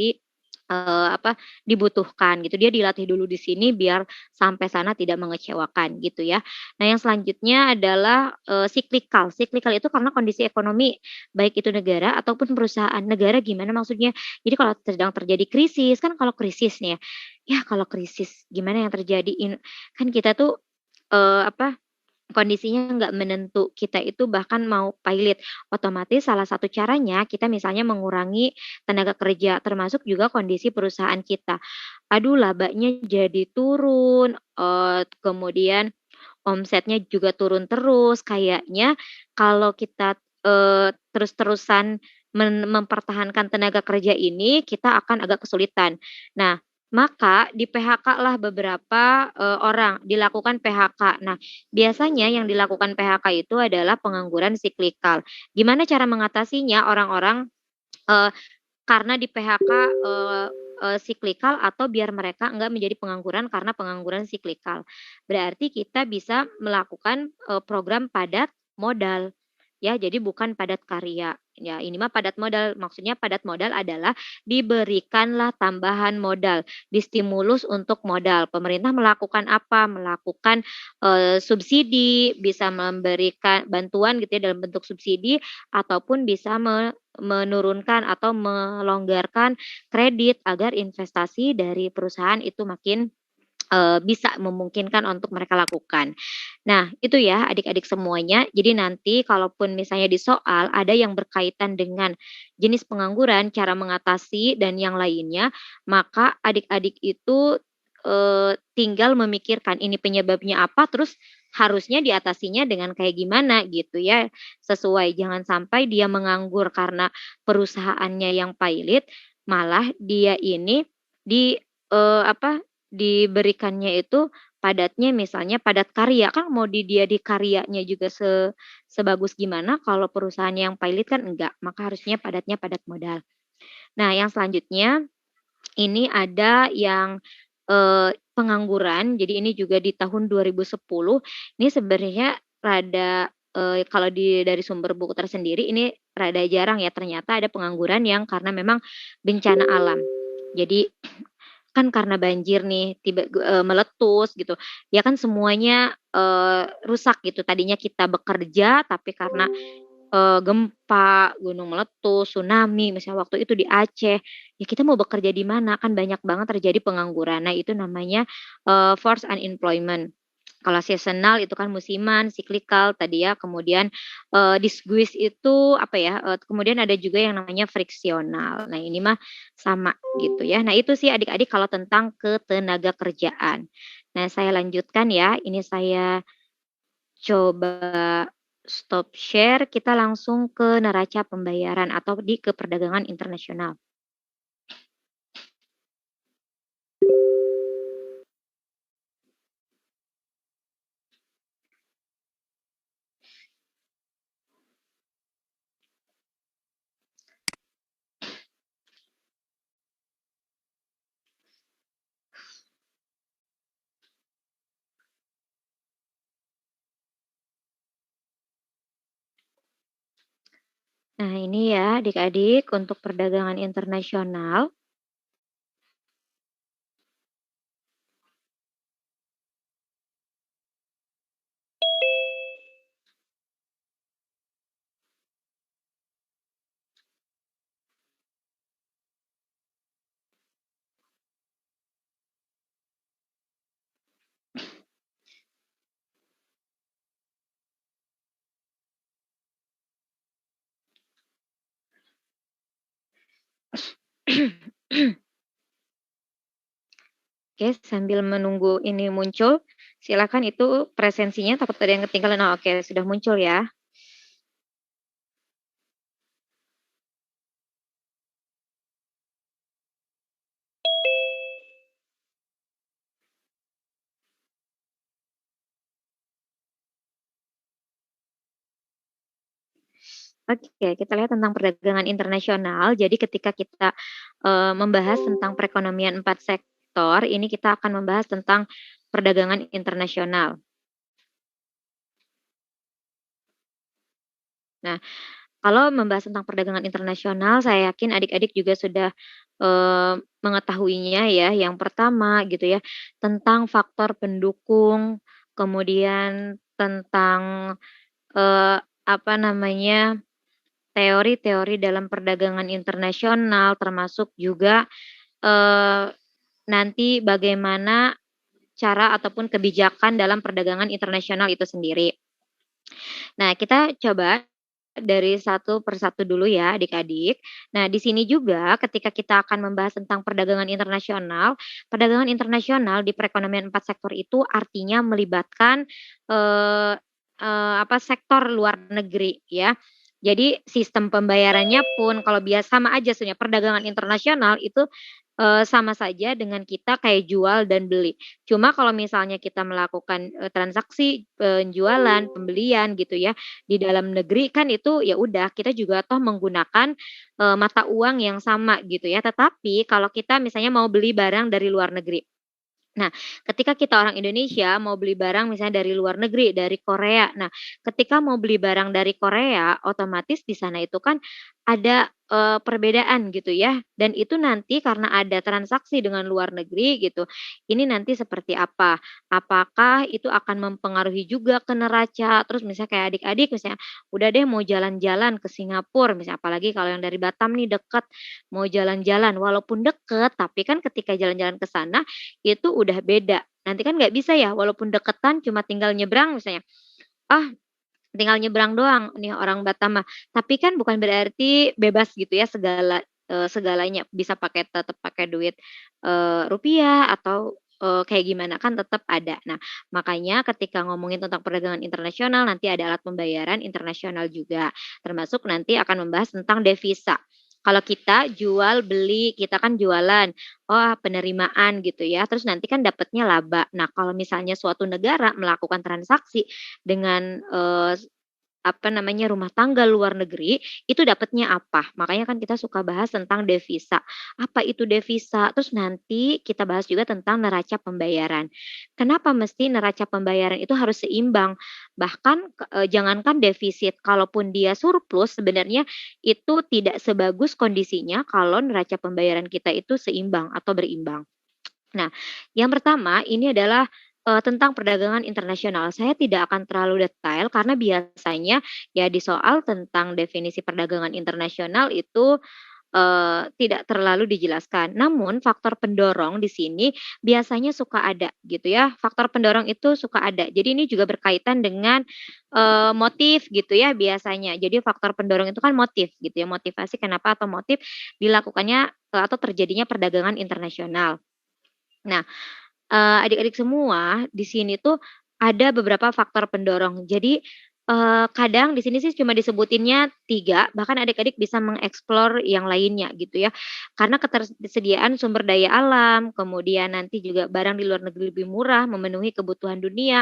dibutuhkan gitu. Dia dilatih dulu di sini biar sampai sana tidak mengecewakan gitu ya. Nah yang selanjutnya adalah, siklikal. Siklikal itu karena kondisi ekonomi baik itu negara ataupun perusahaan. Negara gimana maksudnya? Jadi kalau sedang terjadi krisis, kan kalau krisis nih ya kalau krisis gimana yang terjadi kan kita tuh, eee, apa kondisinya nggak menentu, kita itu bahkan mau pilot, otomatis salah satu caranya kita misalnya mengurangi tenaga kerja, termasuk juga kondisi perusahaan kita. Aduh labanya jadi turun, kemudian omsetnya juga turun terus, kayaknya kalau kita, terus-terusan mempertahankan tenaga kerja ini, kita akan agak kesulitan. Nah, maka di-PHK-lah beberapa, orang, dilakukan PHK. Nah, biasanya yang dilakukan PHK itu adalah pengangguran siklikal. Gimana cara mengatasinya? Orang-orang, eee, karena di-PHK, siklikal atau biar mereka enggak menjadi pengangguran karena pengangguran siklikal. Berarti kita bisa melakukan, program padat modal, ya jadi bukan padat karya. Ya ini mah padat modal, maksudnya padat modal adalah diberikanlah tambahan modal, distimulus untuk modal. Pemerintah melakukan apa? Melakukan, subsidi, bisa memberikan bantuan gitu ya dalam bentuk subsidi ataupun bisa menurunkan atau melonggarkan kredit agar investasi dari perusahaan itu makin, bisa memungkinkan untuk mereka lakukan. Nah, itu ya adik-adik semuanya. Jadi nanti kalaupun misalnya di soal ada yang berkaitan dengan jenis pengangguran, cara mengatasi dan yang lainnya, maka adik-adik itu, tinggal memikirkan ini penyebabnya apa, terus harusnya diatasinya dengan kayak gimana gitu ya, sesuai. Jangan sampai dia menganggur karena perusahaannya yang pailit, malah dia ini di, diberikannya itu padatnya misalnya padat karya, kan mau dia di karyanya juga sebagus gimana kalau perusahaan yang pilot kan enggak, maka harusnya padatnya padat modal. Nah yang selanjutnya, ini ada yang, pengangguran, jadi ini juga di tahun 2010, ini sebenarnya rada, kalau dari sumber buku tersendiri ini rada jarang ya ternyata ada pengangguran yang karena memang bencana alam. Jadi kan karena banjir nih meletus gitu, ya kan semuanya, rusak gitu. Tadinya kita bekerja, tapi karena gempa, gunung meletus, tsunami, misalnya waktu itu di Aceh, ya kita mau bekerja di mana? Kan banyak banget terjadi pengangguran. Nah, itu namanya, forced unemployment. Kalau seasonal itu kan musiman, cyclical tadi ya, kemudian, disguise itu apa ya, kemudian ada juga yang namanya friksional. Nah, ini mah sama gitu ya. Nah, itu sih adik-adik kalau tentang ketenaga kerjaan. Nah, saya lanjutkan ya, ini saya coba stop share, kita langsung ke neraca pembayaran atau ke perdagangan internasional. Nah, ini ya adik-adik untuk perdagangan internasional. Oke, sambil menunggu ini muncul, silakan itu presensinya takut ada yang ketinggalan. Oh, oke, sudah muncul ya. Oke, kita lihat tentang perdagangan internasional. Jadi ketika kita, membahas tentang perekonomian 4 sektor, ini kita akan membahas tentang perdagangan internasional. Nah, kalau membahas tentang perdagangan internasional, saya yakin adik-adik juga sudah, mengetahuinya ya. Yang pertama gitu ya, tentang faktor pendukung, kemudian tentang, apa namanya, teori-teori dalam perdagangan internasional, termasuk juga, eee, nanti bagaimana cara ataupun kebijakan dalam perdagangan internasional itu sendiri. Nah, kita coba dari satu persatu dulu ya adik-adik. Nah, di sini juga ketika kita akan membahas tentang perdagangan internasional di perekonomian 4 sektor itu artinya melibatkan, eee apa, sektor luar negeri ya. Jadi sistem pembayarannya pun kalau sama aja sebenarnya perdagangan internasional itu, sama saja dengan kita kayak jual dan beli. Cuma kalau misalnya kita melakukan, transaksi penjualan, pembelian gitu ya, di dalam negeri kan itu ya udah kita juga toh menggunakan, mata uang yang sama gitu ya. Tetapi kalau kita misalnya mau beli barang dari luar negeri. Nah, ketika kita orang Indonesia mau beli barang misalnya dari luar negeri, dari Korea. Nah, ketika mau beli barang dari Korea, otomatis di sana itu kan ada, perbedaan gitu ya, dan itu nanti karena ada transaksi dengan luar negeri gitu, ini nanti seperti apa? Apakah itu akan mempengaruhi juga ke neraca? Terus misalnya kayak adik-adik misalnya, udah deh mau jalan-jalan ke Singapura, misalnya apalagi kalau yang dari Batam nih deket, mau jalan-jalan, walaupun deket, tapi kan ketika jalan-jalan ke sana itu udah beda. Nanti kan nggak bisa ya walaupun deketan cuma tinggal nyebrang misalnya, ah, tinggal nyebrang doang nih orang Batam mah, tapi kan bukan berarti bebas gitu ya segalanya, bisa tetep pakai duit, rupiah atau, kayak gimana, kan tetap ada. Nah, makanya ketika ngomongin tentang perdagangan internasional nanti ada alat pembayaran internasional juga, termasuk nanti akan membahas tentang devisa. Kalau kita jual beli, kita kan jualan, oh penerimaan gitu ya, terus nanti kan dapatnya laba. Nah, kalau misalnya suatu negara melakukan transaksi dengan, apa namanya, rumah tangga luar negeri, itu dapatnya apa? Makanya kan kita suka bahas tentang devisa. Apa itu devisa? Terus nanti kita bahas juga tentang neraca pembayaran. Kenapa mesti neraca pembayaran itu harus seimbang? Bahkan jangankan defisit, kalaupun dia surplus sebenarnya itu tidak sebagus kondisinya kalau neraca pembayaran kita itu seimbang atau berimbang. Nah, yang pertama ini adalah, tentang perdagangan internasional. Saya tidak akan terlalu detail karena biasanya ya di soal tentang definisi perdagangan internasional itu tidak terlalu dijelaskan. Namun faktor pendorong di sini biasanya suka ada gitu ya, faktor pendorong itu suka ada. Jadi ini juga berkaitan dengan, motif gitu ya biasanya. Jadi faktor pendorong itu kan motif gitu ya, motivasi kenapa atau motif dilakukannya, atau terjadinya perdagangan internasional. Nah, adik-adik semua di sini tuh ada beberapa faktor pendorong. Jadi, kadang di sini sih cuma disebutinnya 3, bahkan adik-adik bisa mengeksplor yang lainnya gitu ya. Karena ketersediaan sumber daya alam, kemudian nanti juga barang di luar negeri lebih murah, memenuhi kebutuhan dunia,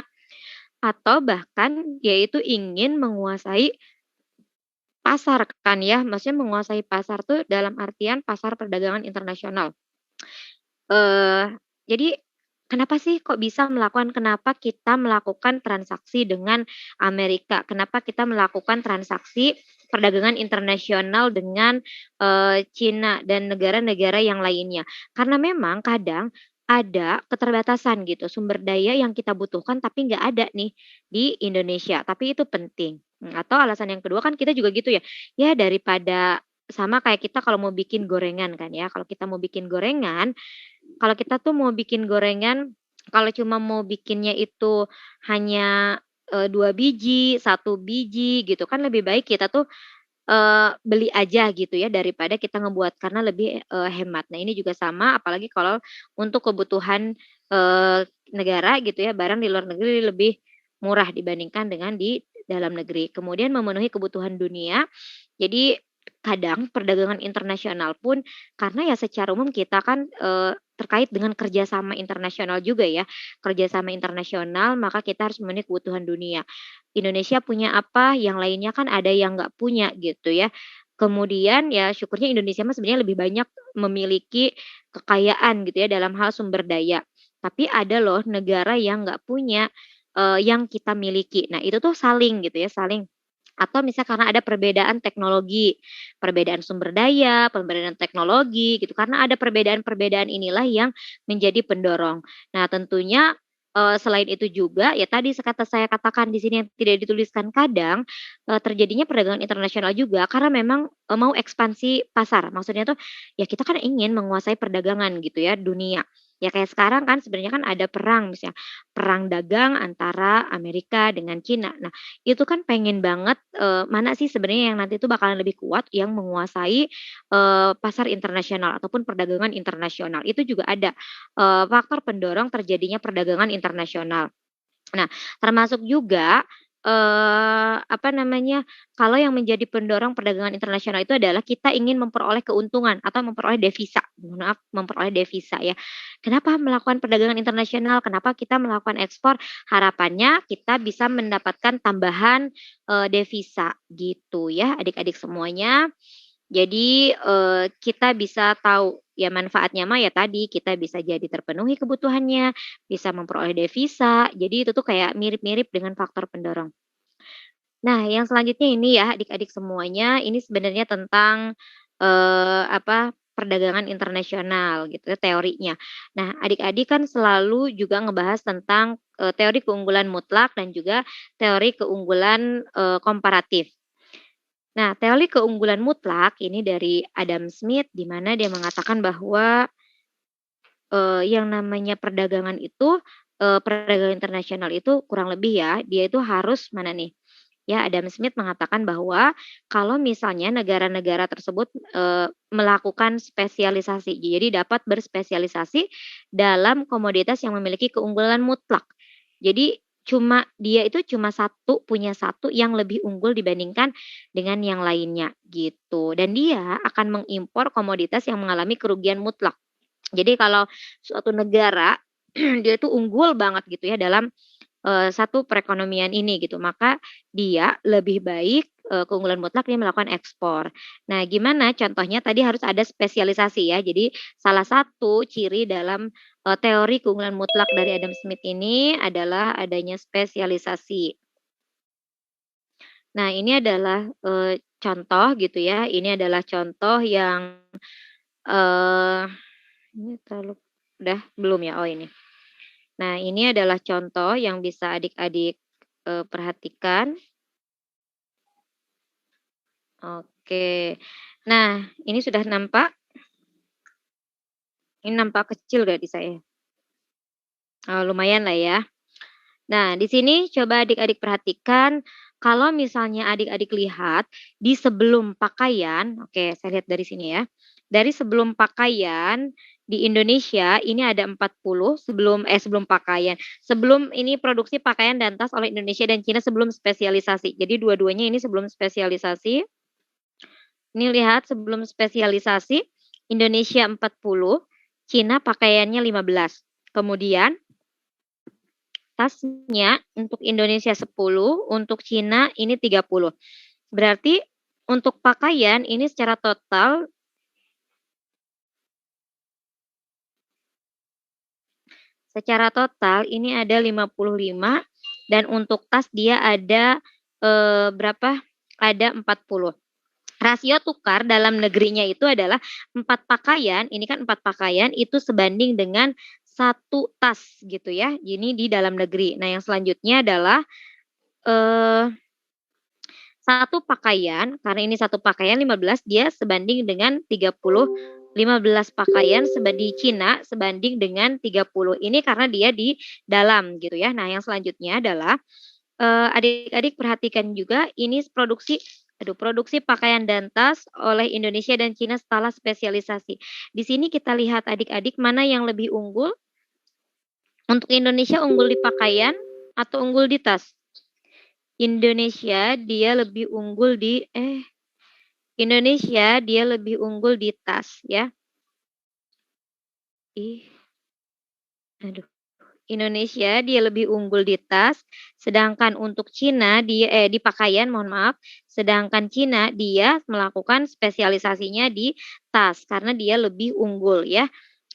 atau bahkan yaitu ingin menguasai pasar kan ya, maksudnya menguasai pasar tuh dalam artian pasar perdagangan internasional. Jadi kenapa sih kok bisa kenapa kita melakukan transaksi dengan Amerika? Kenapa kita melakukan transaksi perdagangan internasional dengan, Cina dan negara-negara yang lainnya? Karena memang kadang ada keterbatasan gitu, sumber daya yang kita butuhkan tapi nggak ada nih di Indonesia, tapi itu penting. Atau alasan yang kedua kan kita juga gitu ya, ya daripada sama kayak kita kalau mau bikin gorengan kan ya, kalau kita mau bikin gorengan, kalau kita tuh mau bikin gorengan, kalau cuma mau bikinnya itu hanya, 2 biji, 1 biji gitu kan lebih baik kita tuh, beli aja gitu ya daripada kita ngebuat karena lebih, hemat. Nah ini juga sama apalagi kalau untuk kebutuhan, negara gitu ya, barang di luar negeri lebih murah dibandingkan dengan di dalam negeri. Kemudian memenuhi kebutuhan dunia, jadi kadang perdagangan internasional pun karena ya secara umum kita kan, terkait dengan kerjasama internasional juga ya, kerjasama internasional maka kita harus memenuhi kebutuhan dunia. Indonesia punya apa, yang lainnya kan ada yang nggak punya gitu ya. Kemudian ya syukurnya Indonesia mah sebenarnya lebih banyak memiliki kekayaan gitu ya dalam hal sumber daya. Tapi ada loh negara yang nggak punya, yang kita miliki. Nah itu tuh saling gitu ya, saling atau misal karena ada perbedaan teknologi, perbedaan sumber daya, perbedaan teknologi gitu, karena ada perbedaan-perbedaan inilah yang menjadi pendorong. Nah tentunya, selain itu juga ya tadi saya katakan di sini yang tidak dituliskan kadang, terjadinya perdagangan internasional juga karena memang, mau ekspansi pasar. Maksudnya tuh ya kita kan ingin menguasai perdagangan gitu ya dunia. Ya kayak sekarang kan sebenarnya kan ada perang misalnya, perang dagang antara Amerika dengan Cina. Nah itu kan pengen banget, mana sih sebenarnya yang nanti itu bakalan lebih kuat yang menguasai, pasar internasional ataupun perdagangan internasional. Itu juga ada, faktor pendorong terjadinya perdagangan internasional. Nah, termasuk juga, apa namanya, kalau yang menjadi pendorong perdagangan internasional itu adalah kita ingin memperoleh keuntungan atau memperoleh devisa, mohon maaf, memperoleh devisa ya. Kenapa melakukan perdagangan internasional? Kenapa kita melakukan ekspor? Harapannya kita bisa mendapatkan tambahan, devisa gitu ya adik-adik semuanya. Jadi, kita bisa tahu, ya manfaatnya mah ya tadi, kita bisa jadi terpenuhi kebutuhannya, bisa memperoleh devisa, jadi itu tuh kayak mirip-mirip dengan faktor pendorong. Nah, yang selanjutnya ini ya adik-adik semuanya, ini sebenarnya tentang, perdagangan internasional gitu ya teorinya. Nah, adik-adik kan selalu juga ngebahas tentang, teori keunggulan mutlak dan juga teori keunggulan, komparatif. Nah, teori keunggulan mutlak ini dari Adam Smith, di mana dia mengatakan bahwa, yang namanya perdagangan itu, perdagangan internasional itu kurang lebih ya, dia itu harus mana nih, ya Adam Smith mengatakan bahwa kalau misalnya negara-negara tersebut, melakukan spesialisasi, jadi dapat berspesialisasi dalam komoditas yang memiliki keunggulan mutlak. Jadi dia itu cuma punya satu yang lebih unggul dibandingkan dengan yang lainnya gitu, dan dia akan mengimpor komoditas yang mengalami kerugian mutlak. Jadi kalau suatu negara dia itu unggul banget gitu ya dalam, satu perekonomian ini gitu, maka dia lebih baik, keunggulan mutlak dia melakukan ekspor. Nah gimana contohnya tadi harus ada spesialisasi ya, jadi salah satu ciri dalam, teori keunggulan mutlak dari Adam Smith ini adalah adanya spesialisasi. Nah ini adalah, contoh gitu ya, ini adalah contoh yang, eee, ini terlalu udah belum ya? Oh ini. Nah, ini adalah contoh yang bisa adik-adik perhatikan. Oke. Nah, ini sudah nampak? Ini nampak kecil gak di saya? Oh, lumayan lah ya. Nah, di sini coba adik-adik perhatikan, kalau misalnya adik-adik lihat di sebelum pakaian, oke saya lihat dari sini ya. Dari sebelum pakaian di Indonesia ini ada 40 sebelum pakaian. Sebelum ini produksi pakaian dan tas oleh Indonesia dan Cina sebelum spesialisasi. Jadi dua-duanya ini sebelum spesialisasi. Ini lihat sebelum spesialisasi Indonesia 40, Cina pakaiannya 15. Kemudian tasnya untuk Indonesia 10, untuk Cina ini 30. Berarti untuk pakaian ini secara total ini ada 55 dan untuk tas dia ada berapa? Ada 40. Rasio tukar dalam negerinya itu adalah 4 pakaian, ini kan 4 pakaian itu sebanding dengan 1 tas gitu ya, ini di dalam negeri. Nah yang selanjutnya adalah 1 pakaian, karena ini 1 pakaian 15 dia sebanding dengan 30, 15 pakaian di Cina sebanding dengan 30. Ini karena dia di dalam gitu ya. Nah yang selanjutnya adalah adik-adik perhatikan juga ini produksi pakaian dan tas oleh Indonesia dan Cina setelah spesialisasi. Di sini kita lihat adik-adik mana yang lebih unggul? Untuk Indonesia unggul di pakaian atau unggul di tas? Indonesia dia lebih unggul di tas ya. Indonesia dia lebih unggul di tas, sedangkan untuk Cina dia di pakaian, mohon maaf, sedangkan Cina dia melakukan spesialisasinya di tas karena dia lebih unggul ya.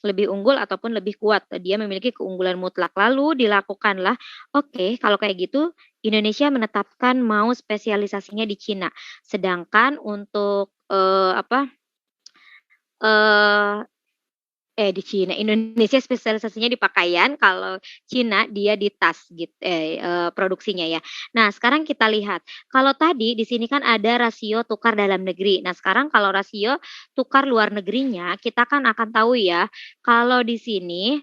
Lebih unggul ataupun lebih kuat, dia memiliki keunggulan mutlak. Lalu dilakukanlah, oke kalau kayak gitu Indonesia menetapkan mau spesialisasinya di Cina. Sedangkan untuk di Cina, Indonesia spesialisasinya di pakaian, kalau Cina dia di tas gitu, produksinya ya. Nah sekarang kita lihat, kalau tadi di sini kan ada rasio tukar dalam negeri. Nah sekarang kalau rasio tukar luar negerinya, kita kan akan tahu ya, kalau di sini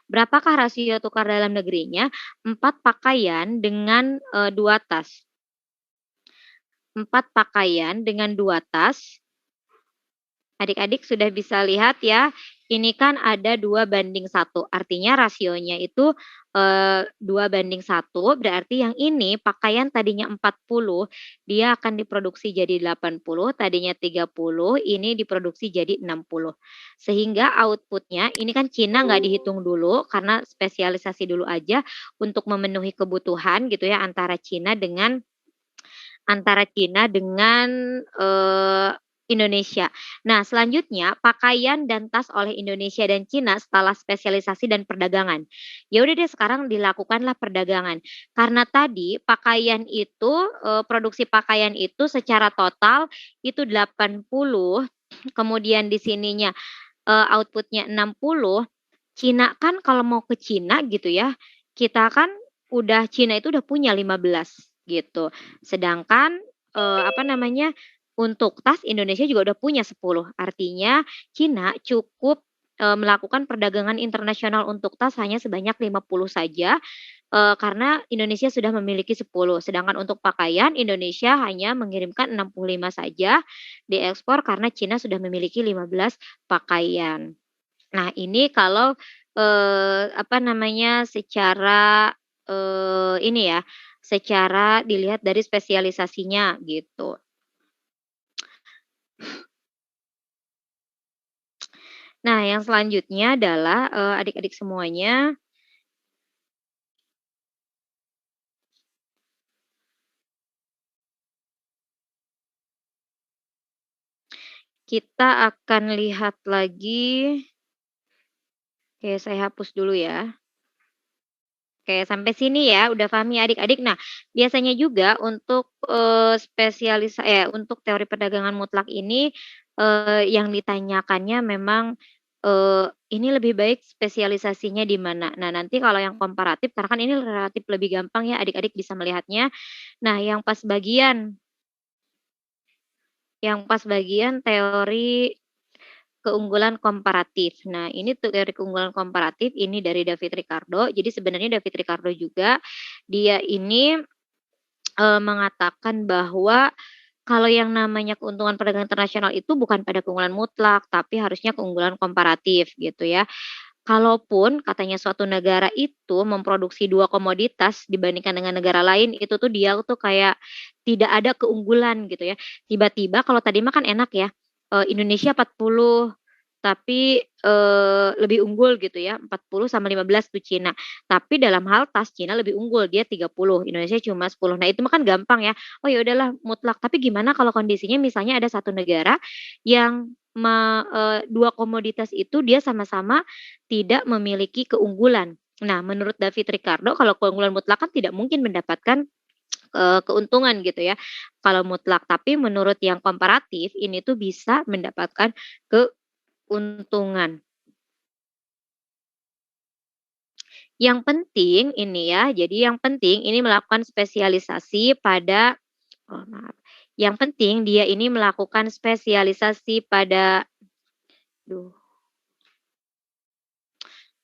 berapakah rasio tukar dalam negerinya? 4 pakaian dengan 2 tas. 4 pakaian dengan 2 tas. Adik-adik sudah bisa lihat ya, ini kan ada 2:1, artinya rasionya itu 2:1, berarti yang ini pakaian tadinya 40, dia akan diproduksi jadi 80, tadinya 30, ini diproduksi jadi 60. Sehingga outputnya, ini kan Cina nggak dihitung dulu, karena spesialisasi dulu aja untuk memenuhi kebutuhan gitu ya, antara Cina dengan Indonesia. Nah, selanjutnya pakaian dan tas oleh Indonesia dan Cina setelah spesialisasi dan perdagangan. Ya udah deh sekarang dilakukanlah perdagangan. Karena tadi pakaian itu produksi pakaian itu secara total itu 80, kemudian di sininya outputnya 60. Cina kan kalau mau ke Cina gitu ya, kita kan Cina itu udah punya 15 gitu. Sedangkan untuk tas Indonesia juga udah punya 10. Artinya Cina cukup melakukan perdagangan internasional untuk tas hanya sebanyak 50 saja, karena Indonesia sudah memiliki 10. Sedangkan untuk pakaian Indonesia hanya mengirimkan 65 saja diekspor karena Cina sudah memiliki 15 pakaian. Nah ini kalau secara secara dilihat dari spesialisasinya gitu. Nah, yang selanjutnya adalah adik-adik semuanya kita akan lihat lagi. Oke, saya hapus dulu ya. Oke, sampai sini ya, udah paham ya adik-adik. Nah, biasanya juga untuk untuk teori perdagangan mutlak ini yang ditanyakannya memang ini lebih baik spesialisasinya di mana. Nah, nanti kalau yang komparatif karena kan ini relatif lebih gampang ya adik-adik bisa melihatnya. Nah, yang pas bagian teori keunggulan komparatif. Nah, ini teori keunggulan komparatif ini dari David Ricardo. Jadi sebenarnya David Ricardo juga dia ini mengatakan bahwa kalau yang namanya keuntungan perdagangan internasional itu bukan pada keunggulan mutlak, tapi harusnya keunggulan komparatif gitu ya. Kalaupun katanya suatu negara itu memproduksi 2 komoditas dibandingkan dengan negara lain, itu tuh dia tuh kayak tidak ada keunggulan gitu ya. Tiba-tiba kalau tadi mah kan enak ya, Indonesia 40 tapi, lebih unggul gitu ya, 40 sama 15 tuh Cina. Tapi dalam hal tas Cina lebih unggul, dia 30, Indonesia cuma 10. Nah itu mah kan gampang ya, oh ya udahlah mutlak. Tapi gimana kalau kondisinya misalnya ada satu negara yang 2 komoditas itu dia sama-sama tidak memiliki keunggulan. Nah menurut David Ricardo kalau keunggulan mutlak kan tidak mungkin mendapatkan, keuntungan gitu ya, kalau mutlak. Tapi menurut yang komparatif ini tuh bisa mendapatkan keuntungan. Yang penting ini ya, jadi yang penting ini melakukan spesialisasi pada oh maaf, yang penting dia ini melakukan spesialisasi pada duh,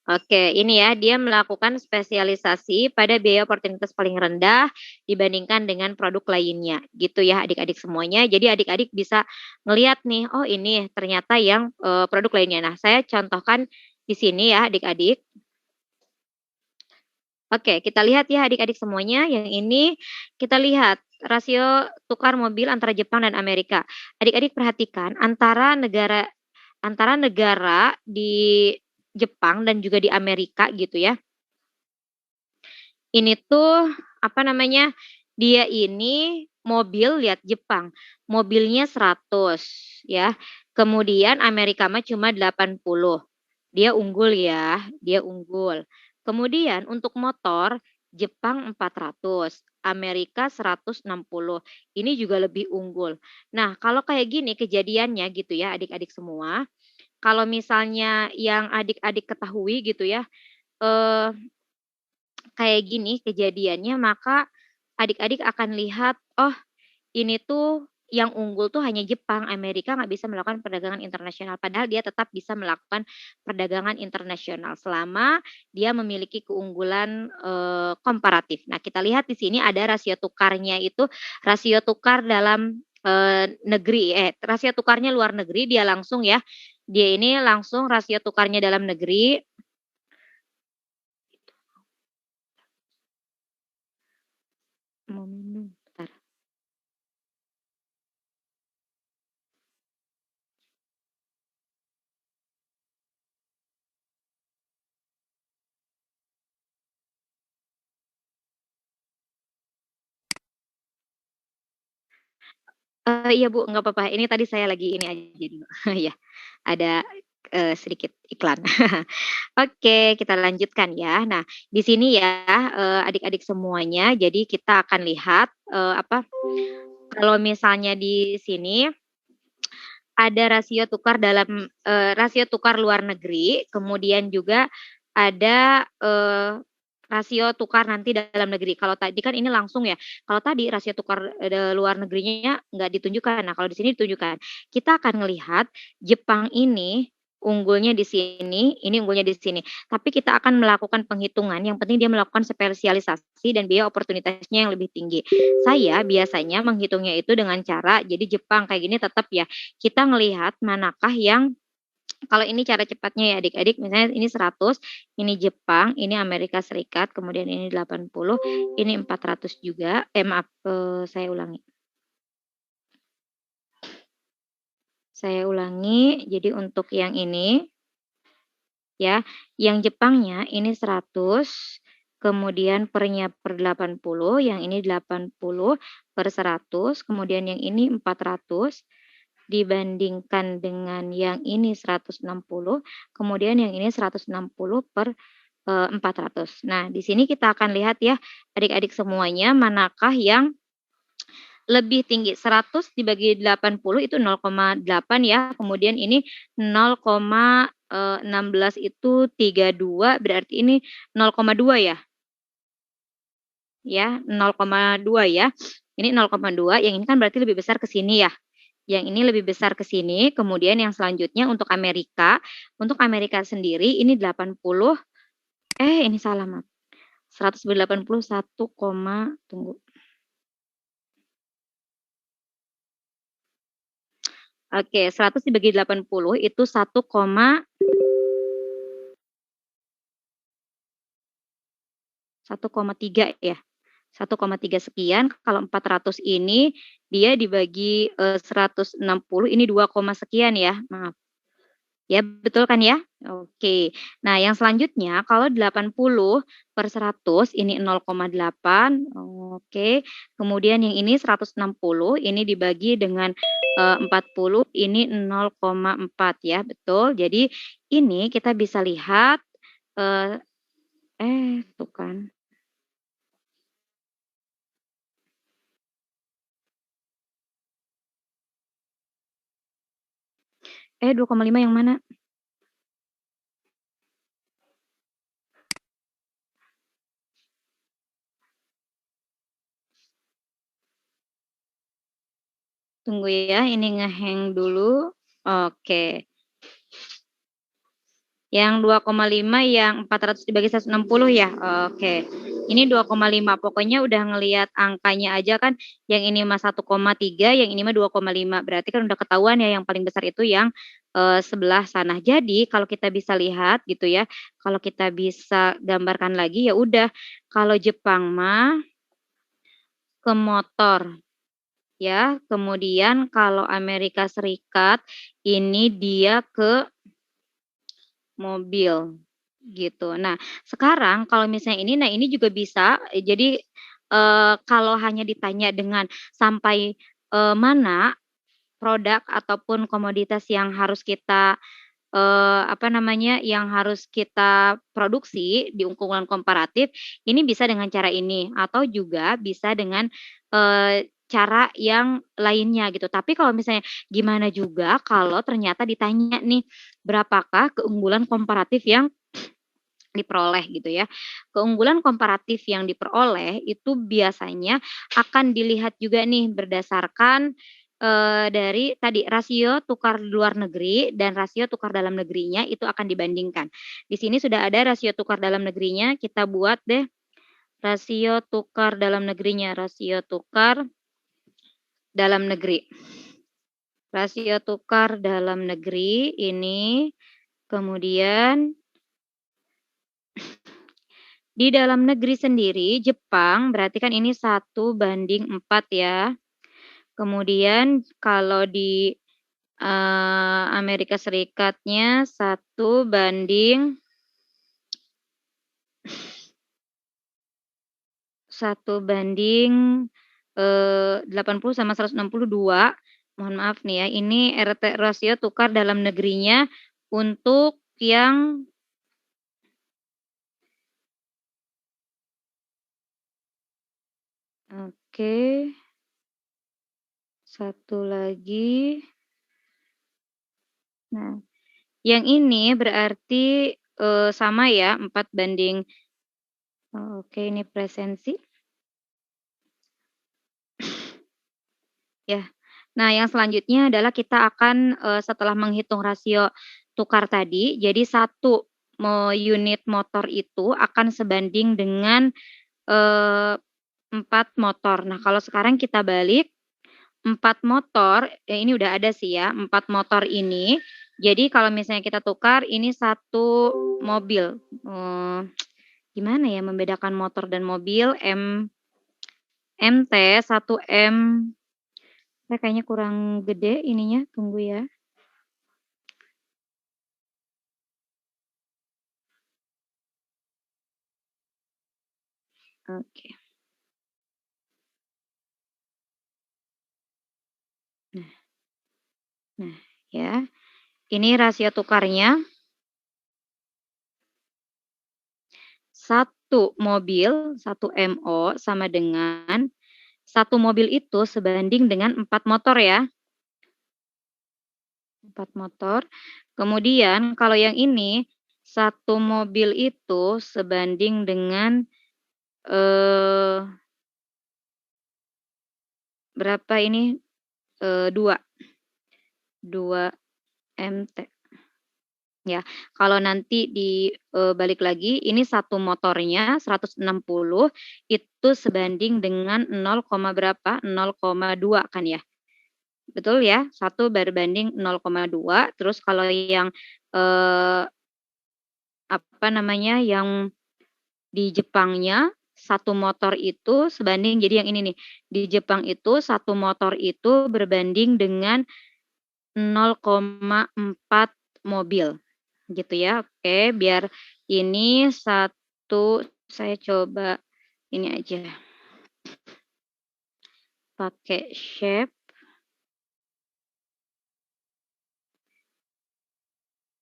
oke ini ya, dia melakukan spesialisasi pada biaya oportunitas paling rendah dibandingkan dengan produk lainnya, gitu ya adik-adik semuanya. Jadi adik-adik bisa ngelihat nih, oh ini ternyata yang, produk lainnya. Nah saya contohkan di sini ya adik-adik. Oke, kita lihat ya adik-adik semuanya, yang ini kita lihat rasio tukar mobil antara Jepang dan Amerika. Adik-adik perhatikan antara negara di Jepang dan juga di Amerika gitu ya. Ini tuh apa namanya, dia ini mobil lihat Jepang, mobilnya 100 ya, kemudian Amerika mah cuma 80. Dia unggul ya, dia unggul. Kemudian untuk motor, Jepang 400, Amerika 160. Ini juga lebih unggul. Nah, kalau kayak gini kejadiannya gitu ya adik-adik semua, kalau misalnya yang adik-adik ketahui gitu ya, eee, kayak gini kejadiannya maka adik-adik akan lihat, oh ini tuh yang unggul tuh hanya Jepang, Amerika nggak bisa melakukan perdagangan internasional, padahal dia tetap bisa melakukan perdagangan internasional selama dia memiliki keunggulan, komparatif. Nah, kita lihat di sini ada rasio tukarnya itu, rasio tukar dalam, rasio tukarnya luar negeri dia langsung ya, dia ini langsung rasio tukarnya dalam negeri mau minum, bentar. Iya Bu, nggak apa-apa, ini tadi saya lagi ini aja dulu, iya, ada, sedikit iklan. Oke, kita lanjutkan ya. Nah, di sini ya, adik-adik semuanya, jadi kita akan lihat, kalau misalnya di sini ada rasio tukar luar negeri, kemudian juga ada, rasio tukar nanti dalam negeri. Kalau tadi kan ini langsung ya, kalau tadi rasio tukar, luar negerinya nggak ditunjukkan. Nah, kalau di sini ditunjukkan. Kita akan ngelihat Jepang ini unggulnya di sini. Tapi kita akan melakukan penghitungan, yang penting dia melakukan spesialisasi dan biaya oportunitasnya yang lebih tinggi. Saya biasanya menghitungnya itu dengan cara jadi Jepang kayak gini tetap ya, kita ngelihat manakah yang kalau ini cara cepatnya ya adik-adik, misalnya ini 100, ini Jepang, ini Amerika Serikat, kemudian ini 80, ini 400 juga, maaf, saya ulangi. Saya ulangi, jadi untuk yang ini, ya, yang Jepangnya ini 100, kemudian pernya per 80, yang ini 80 per 100, kemudian yang ini 400, dibandingkan dengan yang ini 160, kemudian yang ini 160 per, 400. Nah, di sini kita akan lihat ya, adik-adik semuanya, manakah yang lebih tinggi, 100 dibagi 80 itu 0,8 ya, kemudian ini 0, 16 itu 32 berarti ini 0,2 ya? Ya, 0,2 ya. Ini 0,2, yang ini kan berarti lebih besar ke sini ya. Yang ini lebih besar ke sini, kemudian yang selanjutnya untuk Amerika sendiri ini 80, ini salah maaf. 181, tunggu. Oke, 100 dibagi 80 itu 1,3 ya. 1,3 sekian, kalau 400 ini dia dibagi, 160 ini 2, sekian ya, maaf. Ya betul kan ya? Oke. Nah yang selanjutnya kalau 80/100 ini 0,8, oke. Kemudian yang ini 160 ini dibagi dengan, 40 ini 0,4 ya, betul. Jadi ini kita bisa lihat, eee, tuh kan. 2,5 yang mana? Tunggu ya, ini nge-hang dulu. Oke. Yang 2,5 yang 400 dibagi 160 ya? Oke. Ini 2,5 pokoknya udah ngelihat angkanya aja kan yang ini mah 1,3 yang ini mah 2,5 berarti kan udah ketahuan ya yang paling besar itu yang, sebelah sana. Jadi kalau kita bisa lihat gitu ya, kalau kita bisa gambarkan lagi ya udah, kalau Jepang mah ke motor ya, kemudian kalau Amerika Serikat ini dia ke mobil, gitu. Nah, sekarang kalau misalnya ini, nah ini juga bisa, jadi, kalau hanya ditanya dengan sampai, mana produk ataupun komoditas yang harus kita, apa namanya, yang harus kita produksi di unggulan komparatif, ini bisa dengan cara ini, atau juga bisa dengan, cara yang lainnya gitu. Tapi kalau misalnya gimana juga kalau ternyata ditanya nih, berapakah keunggulan komparatif yang diperoleh gitu ya. Keunggulan komparatif yang diperoleh itu biasanya akan dilihat juga nih berdasarkan, dari tadi rasio tukar luar negeri dan rasio tukar dalam negerinya itu akan dibandingkan. Di sini sudah ada rasio tukar dalam negerinya, kita buat deh rasio tukar dalam negerinya, rasio tukar dalam negeri. Rasio tukar dalam negeri ini kemudian di dalam negeri sendiri, Jepang berarti kan ini 1/4 ya. Kemudian kalau di, Amerika Serikatnya 80 sama 162. Mohon maaf nih ya, ini rasio tukar dalam negerinya untuk yang oke. Satu lagi. Nah, yang ini berarti, sama ya 4 banding oke ini presensi. Ya. Nah, yang selanjutnya adalah kita akan, setelah menghitung rasio tukar tadi, jadi satu unit motor itu akan sebanding dengan, 4 motor. Nah, kalau sekarang kita balik, 4 motor, ini udah ada sih ya, 4 motor ini, jadi kalau misalnya kita tukar ini satu mobil, gimana ya membedakan motor dan mobil, MT, 1M, kayaknya kurang gede ininya, tunggu ya. Oke. Nah, ya, ini rasio tukarnya. Satu mobil, 1 MO sama dengan, satu mobil itu sebanding dengan 4 motor ya. 4 motor. Kemudian kalau yang ini, 1 mobil itu sebanding dengan, eee, berapa ini, 2 MT. Ya, kalau nanti balik lagi, ini 1 motornya 160 itu sebanding dengan 0, berapa, 0,2 kan ya? Betul ya? 1 berbanding 0,2, terus kalau yang, eee, apa namanya, yang di Jepangnya, 1 motor itu sebanding jadi yang ini nih, di Jepang itu 1 motor itu berbanding dengan 0,4 mobil, gitu ya. Oke, biar ini satu saya coba ini aja, pakai shape.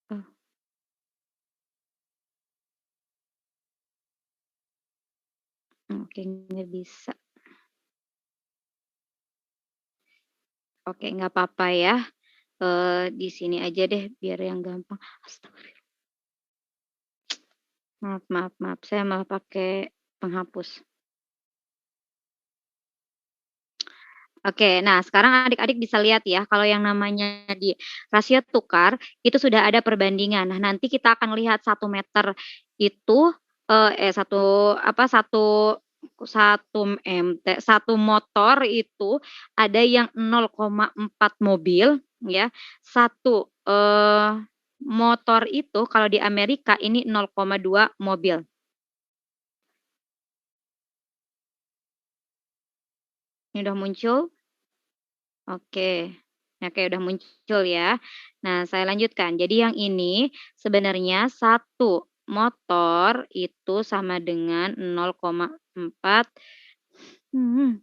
Oh, oke, nggak bisa. Oke, nggak apa-apa ya, di sini aja deh biar yang gampang. Astagfirullah, maaf maaf maaf, saya malah pakai penghapus. Oke, nah sekarang adik-adik bisa lihat ya, kalau yang namanya di rasio tukar, itu sudah ada perbandingan. Nah, nanti kita akan lihat 1 meter itu, satu MT, 1 motor itu ada yang 0,4 mobil ya, 1 motor itu kalau di Amerika ini 0,2 mobil. Ini udah muncul? Oke. Oke, udah muncul ya. Nah, saya lanjutkan. Jadi yang ini sebenarnya 1 motor itu sama dengan 0,4 mhm,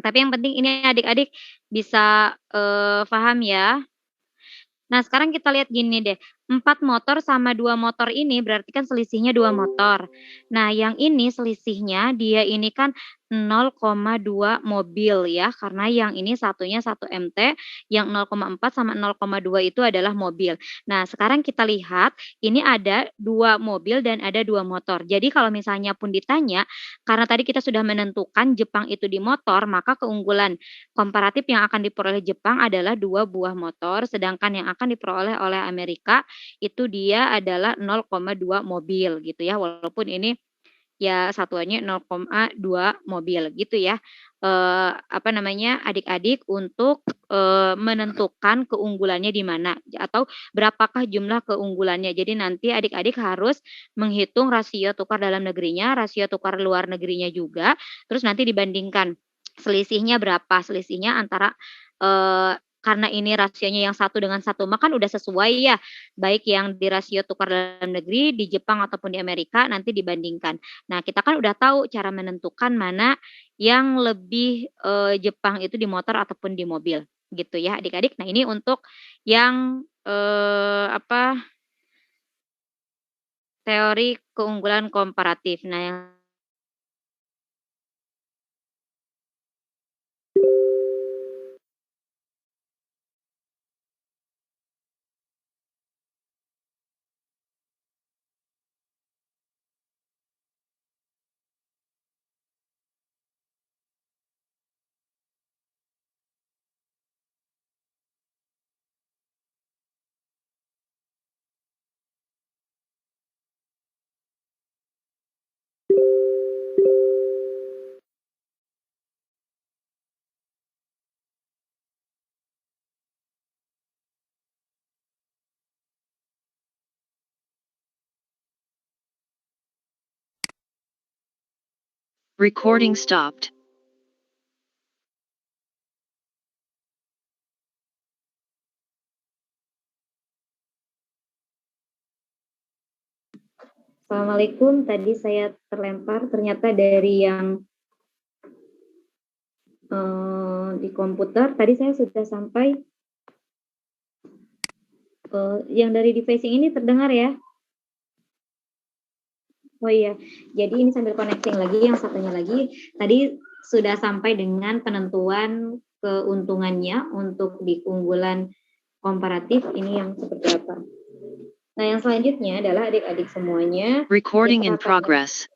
tapi yang penting ini adik-adik bisa, paham ya. Nah, sekarang kita lihat gini deh, 4 motor sama 2 motor ini berarti kan selisihnya 2 motor. Nah, yang ini selisihnya dia ini kan 0,2 mobil ya, karena yang ini satunya 1 MT, yang 0,4 sama 0,2 itu adalah mobil. Nah, sekarang kita lihat ini ada 2 mobil dan ada 2 motor. Jadi kalau misalnya pun ditanya, karena tadi kita sudah menentukan Jepang itu di motor, maka keunggulan komparatif yang akan diperoleh Jepang adalah 2 buah motor, sedangkan yang akan diperoleh oleh Amerika itu dia adalah 0,2 mobil gitu ya, walaupun ini ya satuannya 0,2 mobil gitu ya. Apa namanya, adik-adik untuk, menentukan keunggulannya di mana atau berapakah jumlah keunggulannya. Jadi nanti adik-adik harus menghitung rasio tukar dalam negerinya, rasio tukar luar negerinya juga, terus nanti dibandingkan selisihnya berapa, selisihnya antara, karena ini rasionya yang satu dengan satu mah kan udah sesuai ya, baik yang di rasio tukar dalam negeri, di Jepang ataupun di Amerika nanti dibandingkan. Nah, kita kan udah tahu cara menentukan mana yang lebih, Jepang itu di motor ataupun di mobil, gitu ya adik-adik. Nah, ini untuk yang, teori keunggulan komparatif. Nah, yang Recording stopped. Assalamualaikum, tadi saya terlempar ternyata dari yang, di komputer, tadi saya sudah sampai, yang dari device ini terdengar ya? Oh iya, jadi ini sambil connecting lagi, yang satunya lagi, tadi sudah sampai dengan penentuan keuntungannya untuk di keunggulan komparatif ini yang seperti apa. Nah, yang selanjutnya adalah adik-adik semuanya Recording kita in akan progress.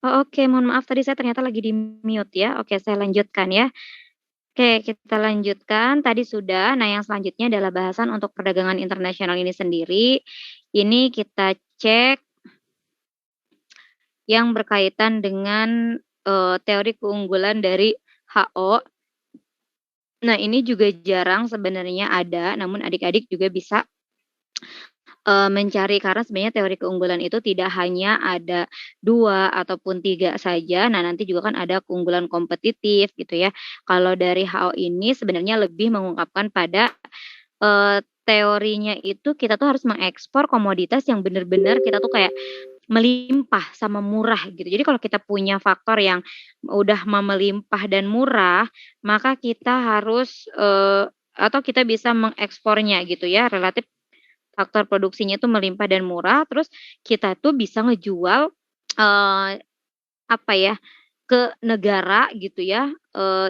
Oh, oke, mohon maaf tadi saya ternyata lagi di-mute ya. Oke, saya lanjutkan ya. Oke, kita lanjutkan. Tadi sudah. Nah, yang selanjutnya adalah bahasan untuk perdagangan internasional ini sendiri. Ini kita cek yang berkaitan dengan teori keunggulan dari HO. Nah, ini juga jarang sebenarnya ada, namun adik-adik juga bisa mencari karena sebenarnya teori keunggulan itu tidak hanya ada 2 ataupun 3 saja. Nah, nanti juga kan ada keunggulan kompetitif gitu ya. Kalau dari HO ini sebenarnya lebih mengungkapkan pada, teorinya itu kita tuh harus mengekspor komoditas yang benar-benar kita tuh kayak melimpah sama murah gitu. Jadi kalau kita punya faktor yang udah melimpah dan murah, maka kita harus, atau kita bisa mengekspornya gitu ya, relatif faktor produksinya itu melimpah dan murah, terus kita tuh bisa ngejual, eee, apa ya, ke negara gitu ya,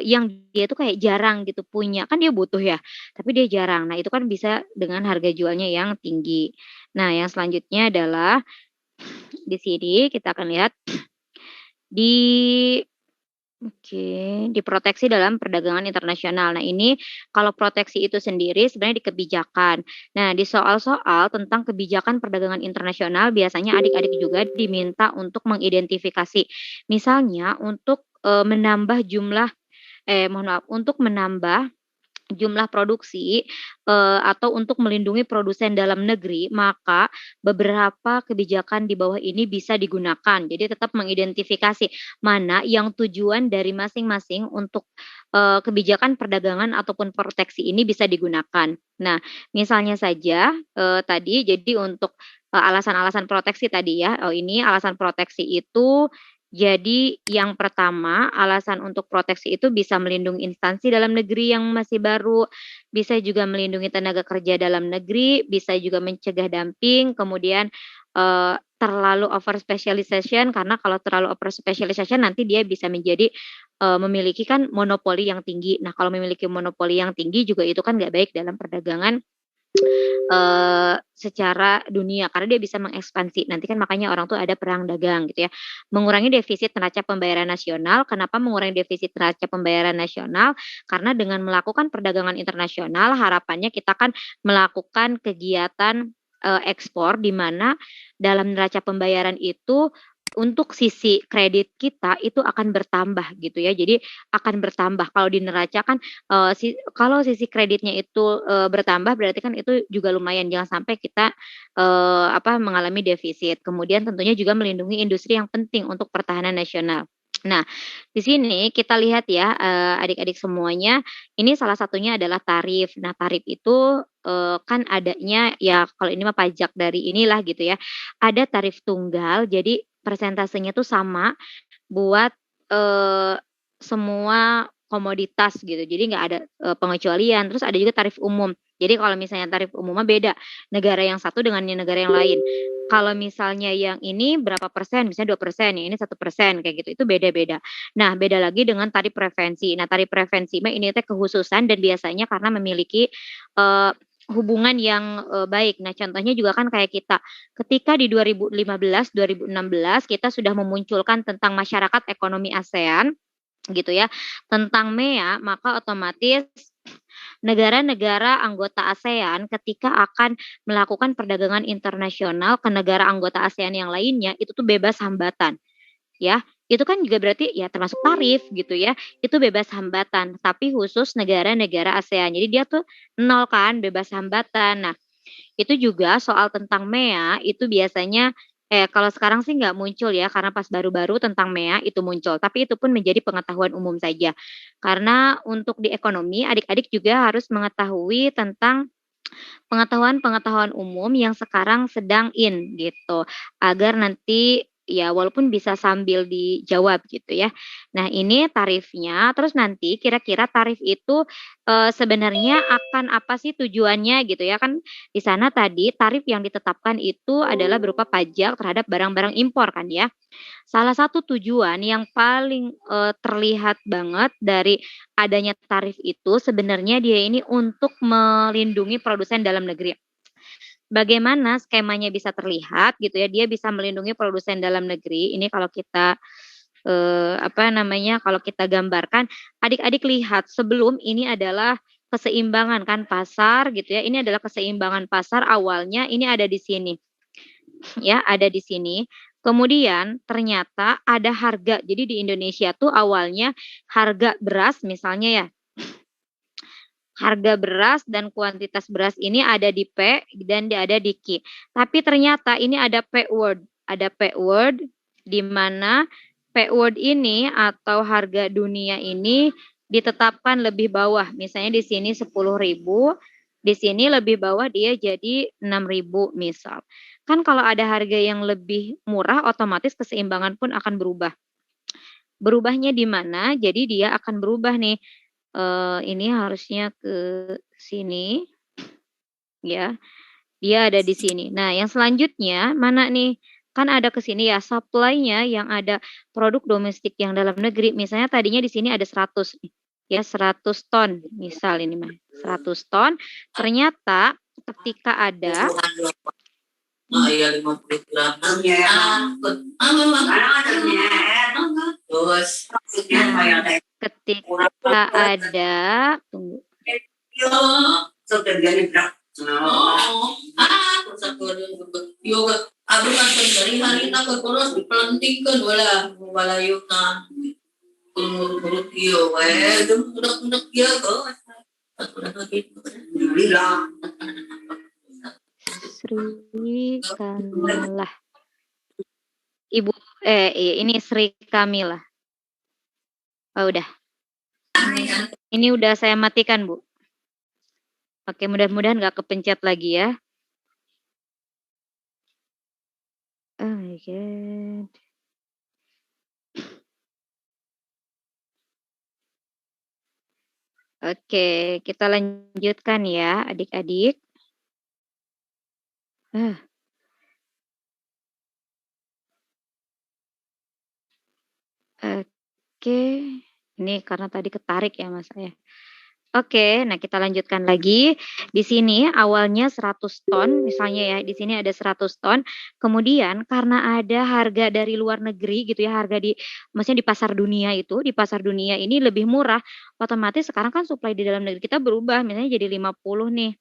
yang dia tuh kayak jarang gitu punya, kan dia butuh ya, tapi dia jarang. Nah, itu kan bisa dengan harga jualnya yang tinggi. Nah, yang selanjutnya adalah di sini kita akan lihat di oke, diproteksi dalam perdagangan internasional. Nah, ini kalau proteksi itu sendiri sebenarnya di kebijakan. Nah, di soal-soal tentang kebijakan perdagangan internasional biasanya adik-adik juga diminta untuk mengidentifikasi. Misalnya untuk, menambah jumlah mohon maaf, untuk menambah jumlah produksi, atau untuk melindungi produsen dalam negeri, maka beberapa kebijakan di bawah ini bisa digunakan. Jadi tetap mengidentifikasi mana yang tujuan dari masing-masing untuk, kebijakan perdagangan ataupun proteksi ini bisa digunakan. Nah, misalnya saja, tadi jadi untuk, alasan-alasan proteksi tadi ya, ini alasan proteksi itu jadi yang pertama, alasan untuk proteksi itu bisa melindungi instansi dalam negeri yang masih baru, bisa juga melindungi tenaga kerja dalam negeri, bisa juga mencegah dumping, kemudian, terlalu over specialization karena kalau terlalu over specialization nanti dia bisa menjadi, memiliki kan monopoli yang tinggi. Nah, kalau memiliki monopoli yang tinggi juga itu kan nggak baik dalam perdagangan secara dunia karena dia bisa mengekspansi. Nanti kan makanya orang tuh ada perang dagang gitu ya. Mengurangi defisit neraca pembayaran nasional. Kenapa mengurangi defisit neraca pembayaran nasional? Karena dengan melakukan perdagangan internasional harapannya kita kan melakukan kegiatan, ekspor di mana dalam neraca pembayaran itu untuk sisi kredit kita itu akan bertambah gitu ya. Jadi akan bertambah kalau di neraca kan kalau sisi kreditnya itu, bertambah berarti kan itu juga lumayan, jangan sampai kita, mengalami defisit. Kemudian tentunya juga melindungi industri yang penting untuk pertahanan nasional. Nah, di sini kita lihat ya, adik-adik semuanya, ini salah satunya adalah tarif. Nah, tarif itu, kan adanya ya kalau ini mah pajak dari inilah gitu ya, ada tarif tunggal, jadi persentasenya tuh sama buat, semua komoditas gitu. Jadi nggak ada, pengecualian, terus ada juga tarif umum. Jadi kalau misalnya tarif umum mah beda, negara yang satu dengan yang negara yang lain. Kalau misalnya yang ini berapa persen, misalnya 2%, yang ini 1% kayak gitu, itu beda-beda. Nah, beda lagi dengan tarif preferensi. Nah, tarif preferensi mah ini teh kekhususan dan biasanya karena memiliki, eee, hubungan yang, baik. Nah, contohnya juga kan kayak kita, ketika di 2015, 2016 kita sudah memunculkan tentang masyarakat ekonomi ASEAN. gitu ya, tentang MEA, maka otomatis negara-negara anggota ASEAN ketika akan melakukan perdagangan internasional ke negara anggota ASEAN yang lainnya, itu tuh bebas hambatan, ya. Itu kan juga berarti ya termasuk tarif gitu ya, itu bebas hambatan, tapi khusus negara-negara ASEAN. Jadi dia tuh nol kan, bebas hambatan. Nah, itu juga soal tentang MEA itu biasanya kalau sekarang sih nggak muncul ya, karena pas baru-baru tentang MEA itu muncul, tapi itu pun menjadi pengetahuan umum saja. Karena untuk di ekonomi, adik-adik juga harus mengetahui tentang pengetahuan-pengetahuan umum yang sekarang sedang in gitu, agar nanti ya walaupun bisa sambil dijawab gitu ya. Nah ini tarifnya, terus nanti kira-kira tarif itu, sebenarnya akan apa sih tujuannya gitu ya, kan di sana tadi tarif yang ditetapkan itu adalah berupa pajak terhadap barang-barang impor kan ya. Salah satu tujuan yang paling, terlihat banget dari adanya tarif itu sebenarnya dia ini untuk melindungi produsen dalam negeri. Bagaimana skemanya bisa terlihat gitu ya, dia bisa melindungi produsen dalam negeri, ini kalau kita, apa namanya, kalau kita gambarkan, adik-adik lihat sebelum ini adalah keseimbangan kan pasar gitu ya, ini adalah keseimbangan pasar awalnya ini ada di sini. Ya, ada di sini. Kemudian ternyata ada harga. Jadi di Indonesia tuh awalnya harga beras misalnya ya, harga beras dan kuantitas beras ini ada di P dan ada di Q. Tapi ternyata ini ada P word di mana P word ini atau harga dunia ini ditetapkan lebih bawah. Misalnya di sini 10.000, di sini lebih bawah dia jadi 6.000 misal. Kan kalau ada harga yang lebih murah otomatis keseimbangan pun akan berubah. Berubahnya di mana? Jadi dia akan berubah nih, ini harusnya ke sini, ya, dia ada di sini. Nah yang selanjutnya mana nih? Kan ada ke sini ya, supply-nya yang ada produk domestik yang dalam negeri, misalnya tadinya di sini ada 100 nih, ya 100 ton, misal ini mah, 100 ton, ternyata ketika ada iya 50 gram. Terus ketika ada tunggu. Aku kan dari hari tak terus dipelantikan wala yuk na urut iyo udah iya kok Sri Kamilah. Ibu ini Sri Kamilah. Oh udah. Ini udah saya matikan, Bu. Oke, mudah-mudahan nggak kepencet lagi ya. Oh my god. Oke, kita lanjutkan ya, adik-adik. Oke, ini karena tadi ketarik ya Mas ya. Oke, nah kita lanjutkan lagi. Di sini awalnya 100 ton, misalnya ya, di sini ada 100 ton. Kemudian karena ada harga dari luar negeri gitu ya, harga maksudnya di pasar dunia itu, di pasar dunia ini lebih murah, otomatis sekarang kan supply di dalam negeri kita berubah, misalnya jadi 50 nih.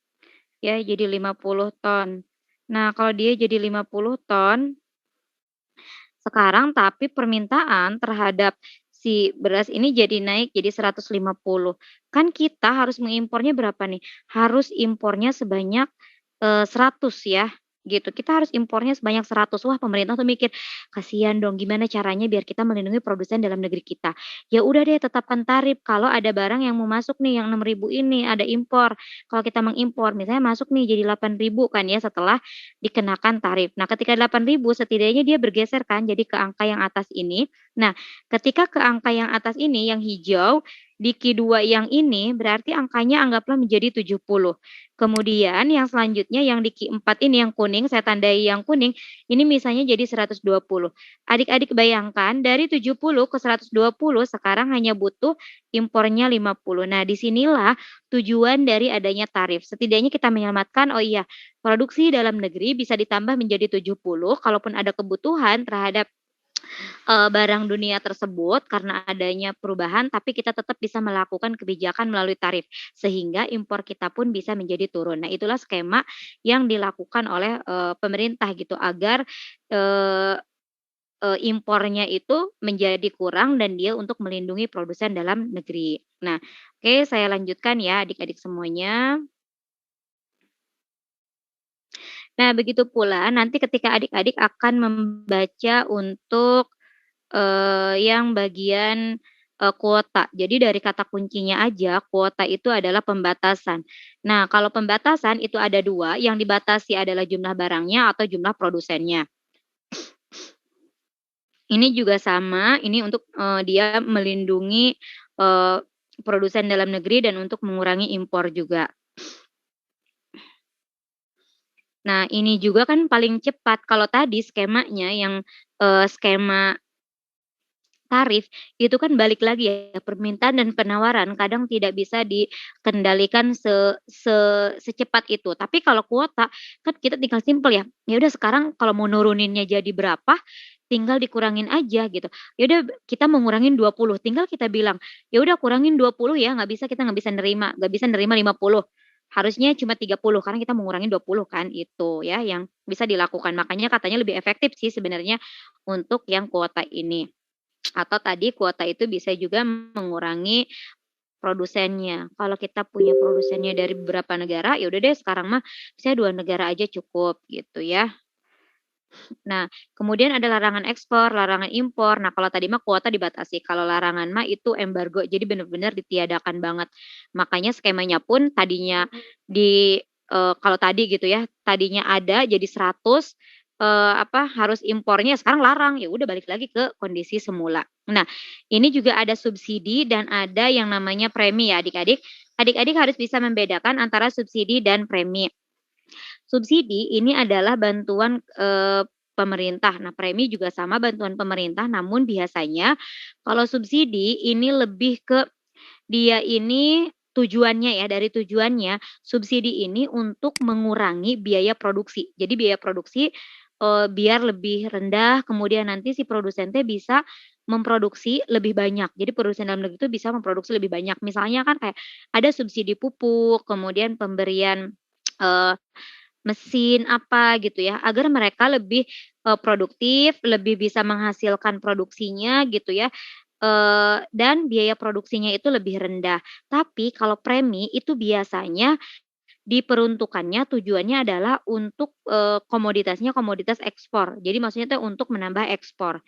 Ya, jadi 50 ton. Nah, kalau dia jadi 50 ton, sekarang tapi permintaan terhadap si beras ini jadi naik jadi 150. Kan kita harus mengimpornya berapa nih? Harus impornya sebanyak, 100 ya, gitu. Kita harus impornya sebanyak 100. Wah, pemerintah tuh mikir, "Kasihan dong, gimana caranya biar kita melindungi produsen dalam negeri kita?" Ya udah deh tetapkan tarif, kalau ada barang yang mau masuk nih yang 6.000 ini, ada impor. Kalau kita mengimpor, misalnya masuk nih jadi 8.000 kan ya setelah dikenakan tarif. Nah, ketika 8.000 setidaknya dia bergeser kan jadi ke angka yang atas ini. Nah, ketika ke angka yang atas ini yang hijau, di Q2 yang ini berarti angkanya anggaplah menjadi 70. Kemudian yang selanjutnya yang di Q4 ini yang kuning, saya tandai yang kuning, ini misalnya jadi 120. Adik-adik bayangkan dari 70 ke 120 sekarang hanya butuh impornya 50. Nah, disinilah tujuan dari adanya tarif. Setidaknya kita menyelamatkan, oh iya, produksi dalam negeri bisa ditambah menjadi 70, kalaupun ada kebutuhan terhadap barang dunia tersebut karena adanya perubahan, tapi kita tetap bisa melakukan kebijakan melalui tarif, sehingga impor kita pun bisa menjadi turun. Nah, itulah skema yang dilakukan oleh, pemerintah gitu agar, eee impornya itu menjadi kurang dan dia untuk melindungi produsen dalam negeri. Nah, oke saya lanjutkan ya adik-adik semuanya. Nah, begitu pula nanti ketika adik-adik akan membaca untuk yang bagian, kuota. Jadi dari kata kuncinya aja, kuota itu adalah pembatasan. Nah, kalau pembatasan itu ada 2, yang dibatasi adalah jumlah barangnya atau jumlah produsennya. Ini juga sama, ini untuk, dia melindungi, eee, produsen dalam negeri dan untuk mengurangi impor juga. Nah, ini juga kan paling cepat, kalau tadi skemanya yang, skema tarif, itu kan balik lagi ya, permintaan dan penawaran kadang tidak bisa dikendalikan secepat itu. Tapi kalau kuota, kan kita tinggal simpel ya, ya udah sekarang kalau mau nuruninnya jadi berapa, tinggal dikurangin aja gitu. Ya udah kita mau ngurangin 20, tinggal kita bilang, "Ya udah kurangin 20 ya," nggak bisa kita nggak bisa nerima 50, harusnya cuma 30 karena kita mau ngurangin 20 kan, itu ya yang bisa dilakukan. Makanya katanya lebih efektif sih sebenarnya untuk yang kuota ini. Atau tadi kuota itu bisa juga mengurangi produsennya. Kalau kita punya produsennya dari beberapa negara, ya udah deh sekarang mah saya 2 negara aja cukup gitu ya. Nah, kemudian ada larangan ekspor, larangan impor. Nah, kalau tadi mah kuota dibatasi, kalau larangan mah itu embargo, jadi benar-benar ditiadakan banget. Makanya skemanya pun tadinya kalau tadi gitu ya, tadinya ada jadi 100, harus impornya, sekarang larang, ya udah balik lagi ke kondisi semula. Nah, ini juga ada subsidi dan ada yang namanya premi ya adik-adik. Adik-adik harus bisa membedakan antara subsidi dan premi. Subsidi ini adalah bantuan, pemerintah. Nah, premi juga sama bantuan pemerintah, namun biasanya kalau subsidi ini lebih ke dia ini tujuannya ya, dari tujuannya, subsidi ini untuk mengurangi biaya produksi. Jadi biaya produksi, biar lebih rendah, kemudian nanti si produsen teh bisa memproduksi lebih banyak. Jadi produsen dalam negeri itu bisa memproduksi lebih banyak. Misalnya kan kayak ada subsidi pupuk, kemudian pemberian, eee mesin apa gitu ya, agar mereka lebih, produktif, lebih bisa menghasilkan produksinya gitu ya, dan biaya produksinya itu lebih rendah. Tapi kalau premi itu biasanya diperuntukannya tujuannya adalah untuk, komoditasnya komoditas ekspor. Jadi maksudnya tuh untuk menambah ekspor.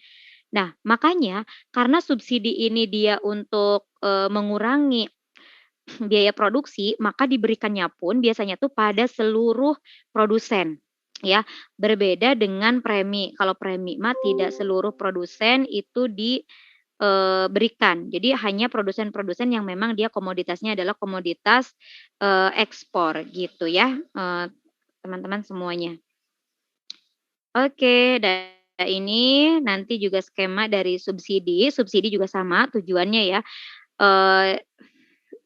Nah, makanya karena subsidi ini dia untuk, mengurangi biaya produksi, maka diberikannya pun biasanya tuh pada seluruh produsen, ya. Berbeda dengan premi, kalau premi mah tidak seluruh produsen itu berikan. Jadi hanya produsen-produsen yang memang dia komoditasnya adalah komoditas, ekspor gitu ya, teman-teman semuanya. Oke, dan ini nanti juga skema dari subsidi, subsidi juga sama tujuannya ya, eee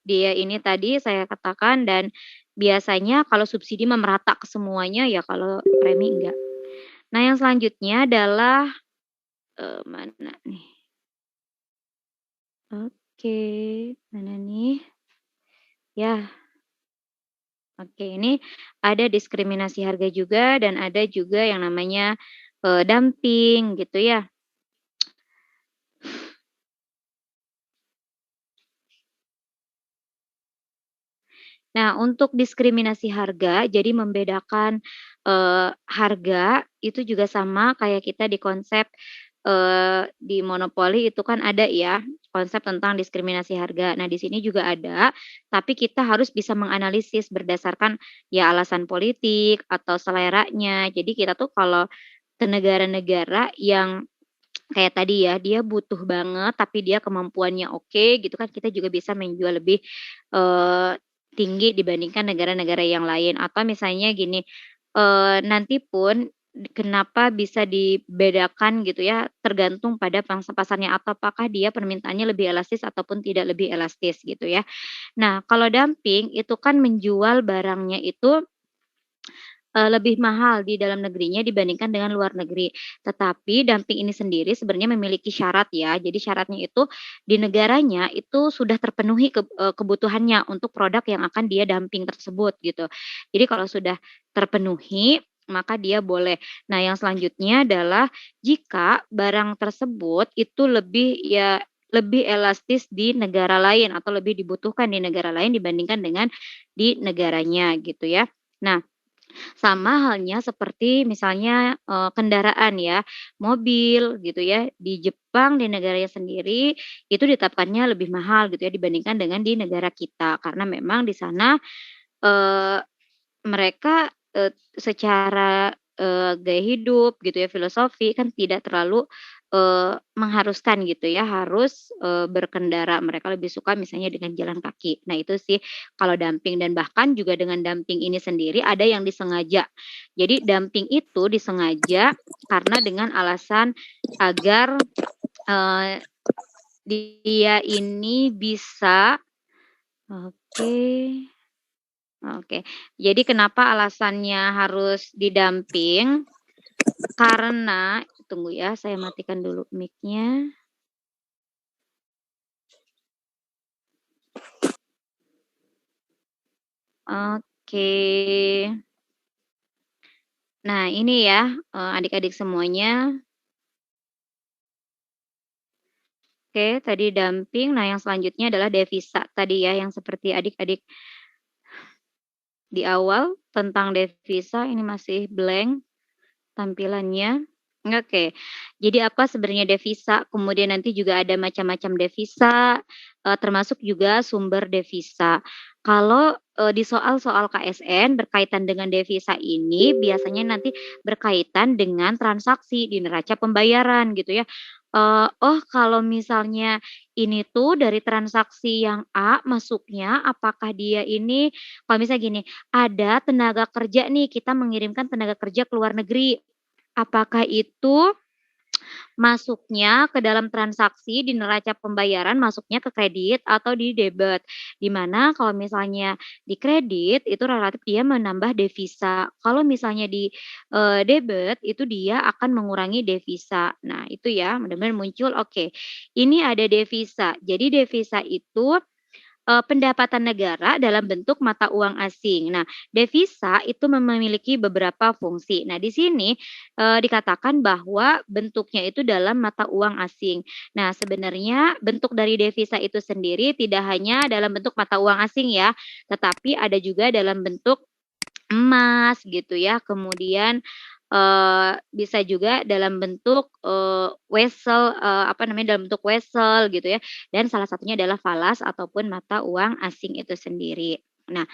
dia ini tadi saya katakan dan biasanya kalau subsidi mah merata ke semuanya ya, kalau premi enggak. Nah, yang selanjutnya adalah, mana nih? Oke, mana nih? Ya, oke ini ada diskriminasi harga juga dan ada juga yang namanya, dumping gitu ya. Nah, untuk diskriminasi harga, jadi membedakan, harga itu juga sama kayak kita di konsep, di monopoli itu kan ada ya, konsep tentang diskriminasi harga. Nah, di sini juga ada, tapi kita harus bisa menganalisis berdasarkan ya alasan politik atau seleranya. Jadi kita tuh kalau ke negara-negara yang kayak tadi ya, dia butuh banget tapi dia kemampuannya oke gitu kan, kita juga bisa menjual lebih, eee, tinggi dibandingkan negara-negara yang lain. Atau misalnya gini, nanti pun kenapa bisa dibedakan gitu ya, tergantung pada pangsa pasarnya atau apakah dia permintaannya lebih elastis ataupun tidak lebih elastis gitu ya. Nah, kalau dumping itu kan menjual barangnya itu lebih mahal di dalam negerinya dibandingkan dengan luar negeri. Tetapi dumping ini sendiri sebenarnya memiliki syarat ya. Jadi syaratnya itu di negaranya itu sudah terpenuhi kebutuhannya untuk produk yang akan dia dumping tersebut gitu. Jadi kalau sudah terpenuhi, maka dia boleh. Nah, yang selanjutnya adalah jika barang tersebut itu lebih elastis di negara lain atau lebih dibutuhkan di negara lain dibandingkan dengan di negaranya gitu ya. Nah, sama halnya seperti misalnya, kendaraan ya, mobil gitu ya, di Jepang, di negaranya sendiri, itu ditetapkannya lebih mahal gitu ya dibandingkan dengan di negara kita. Karena memang di sana, eee mereka, secara, gaya hidup gitu ya, filosofi kan tidak terlalu, mengharuskan gitu ya, harus, berkendara. Mereka lebih suka misalnya dengan jalan kaki. Nah itu sih kalau dumping dan bahkan juga dengan dumping ini sendiri ada yang disengaja. Jadi dumping itu disengaja karena dengan alasan agar, eee, dia ini bisa oke. Oke. Jadi kenapa alasannya harus didamping, karena tunggu ya, saya matikan dulu mic-nya. Oke. Nah ini ya, adik-adik semuanya. Oke, tadi dumping, nah yang selanjutnya adalah devisa tadi ya, yang seperti adik-adik di awal tentang devisa, ini masih blank tampilannya. Oke. Jadi apa sebenarnya devisa, kemudian nanti juga ada macam-macam devisa, termasuk juga sumber devisa. Kalau, di soal-soal KSN berkaitan dengan devisa ini biasanya nanti berkaitan dengan transaksi di neraca pembayaran gitu ya. Oh kalau misalnya ini tuh dari transaksi yang A masuknya apakah dia ini kalau misalnya gini, ada tenaga kerja nih, kita mengirimkan tenaga kerja ke luar negeri. Apakah itu masuknya ke dalam transaksi di neraca pembayaran, masuknya ke kredit atau di debit? Di mana kalau misalnya di kredit itu relatif dia menambah devisa, kalau misalnya di, debit itu dia akan mengurangi devisa. Nah itu ya, mudah-mudahan muncul, oke. Ini ada devisa, jadi devisa itu pendapatan negara dalam bentuk mata uang asing. Nah, devisa itu memiliki beberapa fungsi. Nah, di sini, dikatakan bahwa bentuknya itu dalam mata uang asing. Nah, sebenarnya bentuk dari devisa itu sendiri tidak hanya dalam bentuk mata uang asing ya, tetapi ada juga dalam bentuk emas gitu ya, kemudian, bisa juga dalam bentuk, apa namanya, dalam bentuk wesel gitu ya, dan salah satunya adalah falas ataupun mata uang asing itu sendiri. Nah,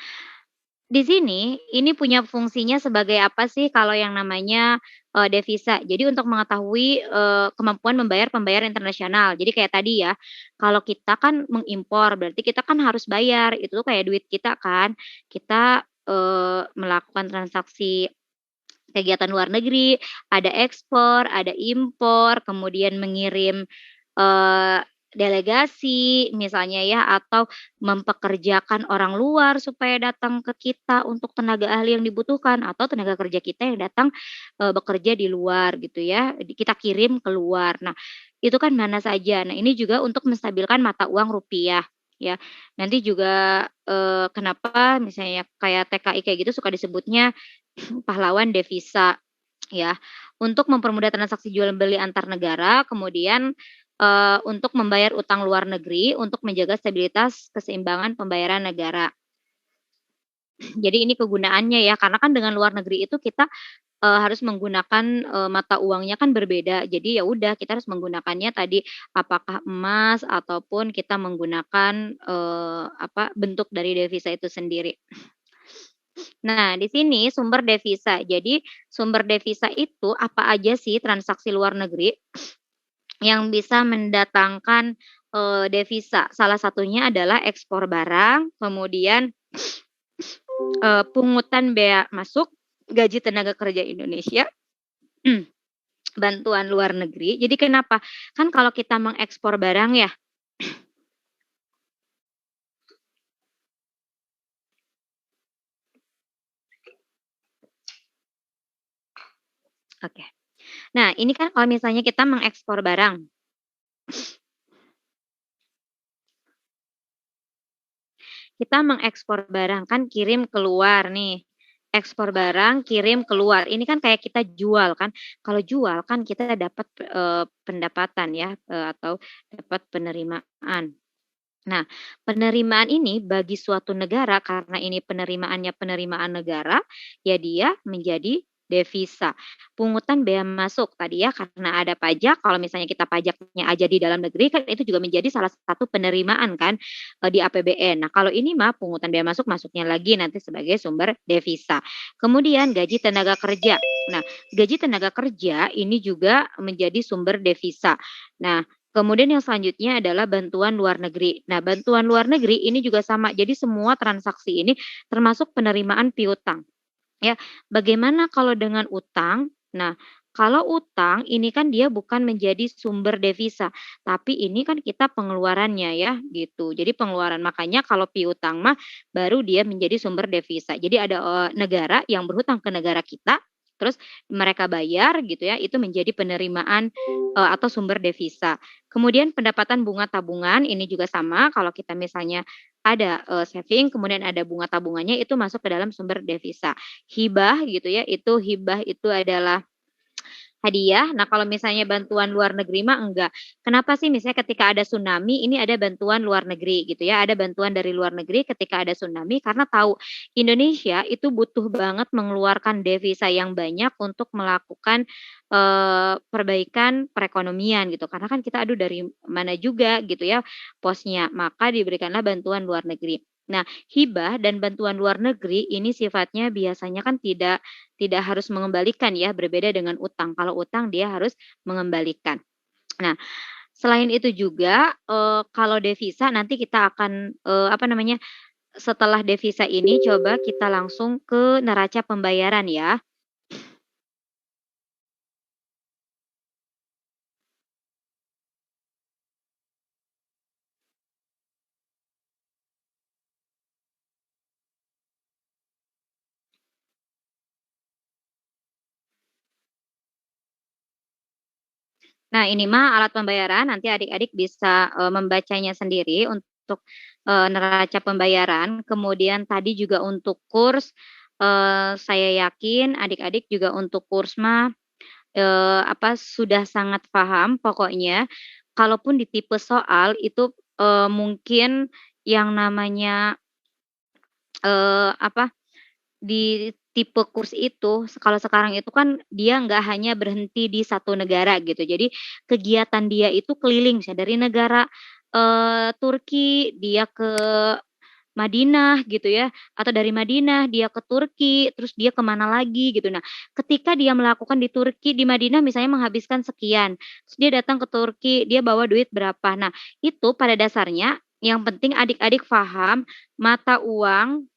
di sini ini punya fungsinya sebagai apa sih kalau yang namanya, devisa. Jadi untuk mengetahui, kemampuan membayar pembayaran internasional. Jadi kayak tadi ya, kalau kita kan mengimpor berarti kita kan harus bayar, itu tuh kayak duit kita kan. Kita, melakukan transaksi kegiatan luar negeri, ada ekspor, ada impor, kemudian mengirim, eee, delegasi misalnya ya, atau mempekerjakan orang luar supaya datang ke kita untuk tenaga ahli yang dibutuhkan, atau tenaga kerja kita yang datang, bekerja di luar gitu ya, kita kirim ke luar. Nah, itu kan mana saja. Nah, ini juga untuk menstabilkan mata uang rupiah ya. Nanti juga, kenapa misalnya kayak TKI kayak gitu suka disebutnya pahlawan devisa ya, untuk mempermudah transaksi jual beli antar negara, kemudian, untuk membayar utang luar negeri, untuk menjaga stabilitas keseimbangan pembayaran negara. Jadi ini kegunaannya ya, karena kan dengan luar negeri itu kita, harus menggunakan, mata uangnya kan berbeda. Jadi ya udah kita harus menggunakannya tadi, apakah emas ataupun kita menggunakan, apa, bentuk dari devisa itu sendiri. Nah, di sini sumber devisa. Jadi, sumber devisa itu apa aja sih transaksi luar negeri yang bisa mendatangkan, devisa. Salah satunya adalah ekspor barang, kemudian, pungutan bea masuk, gaji tenaga kerja Indonesia, bantuan luar negeri. Jadi kenapa? Kan kalau kita mengekspor barang ya, Oke. Nah, ini kan kalau misalnya kita mengekspor barang. Kita mengekspor barang kan kirim keluar nih. Ekspor barang, kirim keluar. Ini kan kayak kita jual kan. Kalau jual kan kita dapat, pendapatan ya, atau dapat penerimaan. Nah, penerimaan ini bagi suatu negara karena ini penerimaannya penerimaan negara, ya dia menjadi devisa. Pungutan bea masuk tadi ya karena ada pajak, kalau misalnya kita pajaknya aja di dalam negeri kan itu juga menjadi salah satu penerimaan kan, di APBN. Nah, kalau ini mah pungutan bea masuk masuknya lagi nanti sebagai sumber devisa. Kemudian gaji tenaga kerja. Nah, gaji tenaga kerja ini juga menjadi sumber devisa. Nah, kemudian yang selanjutnya adalah bantuan luar negeri. Nah, bantuan luar negeri ini juga sama. Jadi semua transaksi ini termasuk penerimaan piutang. Ya, bagaimana kalau dengan utang? Nah, kalau utang ini kan dia bukan menjadi sumber devisa, tapi ini kan kita pengeluarannya ya, gitu. Jadi pengeluaran makanya kalau piutang mah baru dia menjadi sumber devisa. Jadi ada negara yang berhutang ke negara kita, terus mereka bayar gitu ya, itu menjadi penerimaan atau sumber devisa. Kemudian pendapatan bunga tabungan ini juga sama, kalau kita misalnya ada saving, kemudian ada bunga tabungannya itu masuk ke dalam sumber devisa. Hibah gitu ya, itu hibah itu adalah hadiah. Nah, kalau misalnya bantuan luar negeri mah enggak. Kenapa sih misalnya ketika ada tsunami ini ada bantuan luar negeri gitu ya, ada bantuan dari luar negeri ketika ada tsunami karena tahu Indonesia itu butuh banget mengeluarkan devisa yang banyak untuk melakukan, perbaikan perekonomian gitu. Karena kan kita aduh dari mana juga gitu ya posnya, maka diberikanlah bantuan luar negeri. Nah, hibah dan bantuan luar negeri ini sifatnya biasanya kan tidak harus mengembalikan ya, berbeda dengan utang. Kalau utang dia harus mengembalikan. Nah, selain itu juga, kalau devisa nanti kita akan, apa namanya, setelah devisa ini coba kita langsung ke neraca pembayaran ya. Nah, ini mah alat pembayaran, nanti adik-adik bisa, membacanya sendiri untuk, neraca pembayaran. Kemudian tadi juga untuk kurs, saya yakin adik-adik juga untuk kurs mah, sudah sangat paham pokoknya. Kalaupun di tipe soal itu, mungkin yang namanya, eee, apa di tipe kurs itu, kalau sekarang itu kan dia nggak hanya berhenti di satu negara gitu. Jadi kegiatan dia itu keliling misalnya dari negara, Turki dia ke Madinah gitu ya, atau dari Madinah dia ke Turki, terus dia kemana lagi gitu. Nah, ketika dia melakukan di Turki, di Madinah misalnya menghabiskan sekian, terus dia datang ke Turki, dia bawa duit berapa. Nah, itu pada dasarnya yang penting adik-adik paham mata uang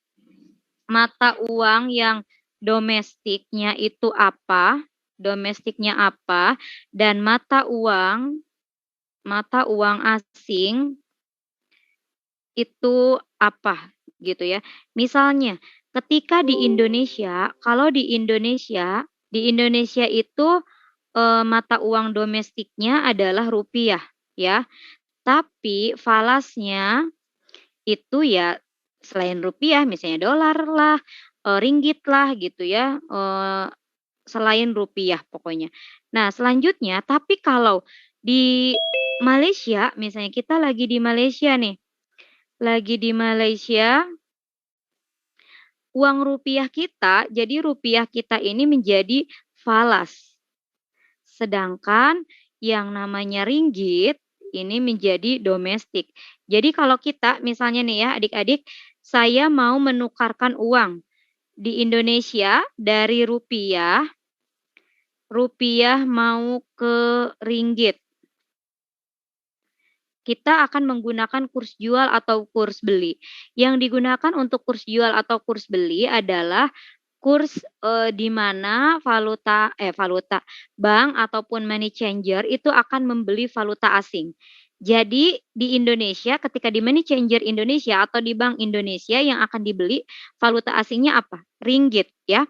Mata uang yang domestiknya apa, dan mata uang asing itu apa, gitu ya. Misalnya, ketika di Indonesia itu, mata uang domestiknya adalah rupiah, ya. Tapi falasnya itu ya selain rupiah misalnya dolar lah, ringgit lah gitu ya, selain rupiah pokoknya. Nah selanjutnya tapi kalau di Malaysia misalnya kita lagi di Malaysia nih, lagi di Malaysia, uang rupiah kita jadi rupiah kita ini menjadi falas. Sedangkan yang namanya ringgit ini menjadi domestik. Jadi kalau kita misalnya nih ya adik-adik, saya mau menukarkan uang di Indonesia dari rupiah, rupiah mau ke ringgit. Kita akan menggunakan kurs jual atau kurs beli. Yang digunakan untuk kurs jual atau kurs beli adalah kurs, di mana valuta bank ataupun money changer itu akan membeli valuta asing. Jadi di Indonesia ketika di money changer Indonesia atau di bank Indonesia yang akan dibeli valuta asingnya apa? Ringgit ya,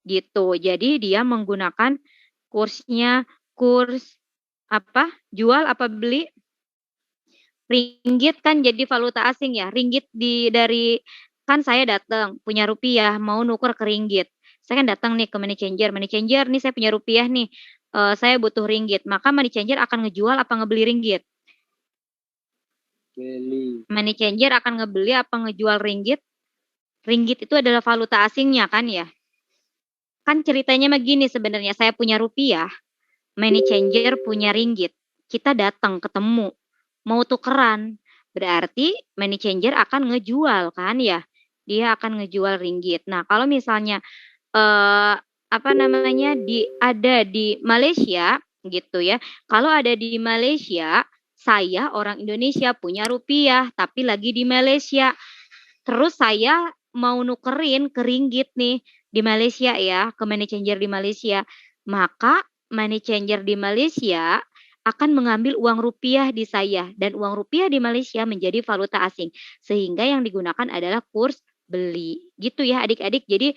gitu. Jadi dia menggunakan Kursnya kurs apa? Jual apa beli? Ringgit kan jadi valuta asing ya. Ringgit kan saya datang punya rupiah mau nuker ke ringgit. Saya kan datang nih ke money changer nih saya punya rupiah nih, saya butuh ringgit, maka money changer akan ngejual apa ngebeli ringgit? Beli. Money changer akan ngebeli apa ngejual ringgit? Ringgit itu adalah valuta asingnya kan ya. Kan ceritanya begini sebenarnya, saya punya rupiah, money changer punya ringgit. Kita datang ketemu, mau tukeran. Berarti money changer akan ngejual kan ya. Dia akan ngejual ringgit. Nah, kalau misalnya ada di Malaysia gitu ya. Kalau ada di Malaysia, saya orang Indonesia punya rupiah tapi lagi di Malaysia. Terus saya mau nukerin ke ringgit nih di Malaysia ya, ke money changer di Malaysia. Maka money changer di Malaysia akan mengambil uang rupiah di saya dan uang rupiah di Malaysia menjadi valuta asing. Sehingga yang digunakan adalah kurs beli. Gitu ya adik-adik. Jadi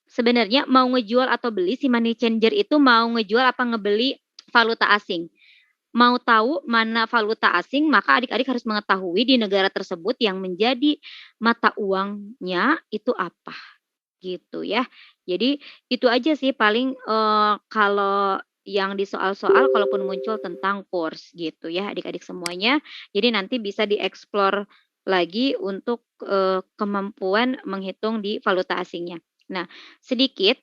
sebenarnya mau ngejual atau beli si money changer itu mau ngejual apa ngebeli valuta asing. Mau tahu mana valuta asing, maka adik-adik harus mengetahui di negara tersebut yang menjadi mata uangnya itu apa, gitu ya. Jadi itu aja sih paling kalau yang di soal-soal kalaupun muncul tentang kurs gitu ya adik-adik semuanya. Jadi nanti bisa dieksplor lagi untuk kemampuan menghitung di valuta asingnya. Nah, sedikit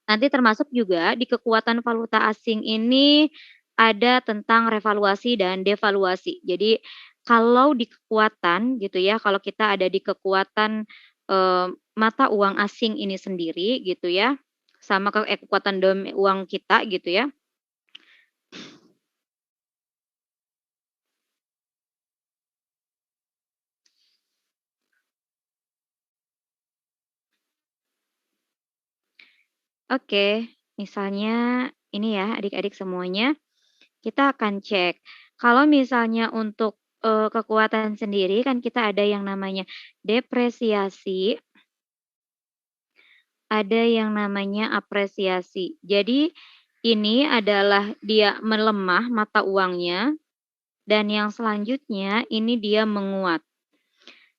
nanti termasuk juga di kekuatan valuta asing ini ada tentang revaluasi dan devaluasi. Jadi kalau di kekuatan gitu ya, kalau kita ada di kekuatan mata uang asing ini sendiri gitu ya, sama kekuatan uang kita gitu ya. Oke, misalnya ini ya adik-adik semuanya, kita akan cek. Kalau misalnya untuk kekuatan sendiri kan kita ada yang namanya depresiasi, ada yang namanya apresiasi. Jadi ini adalah dia melemah mata uangnya dan yang selanjutnya ini dia menguat.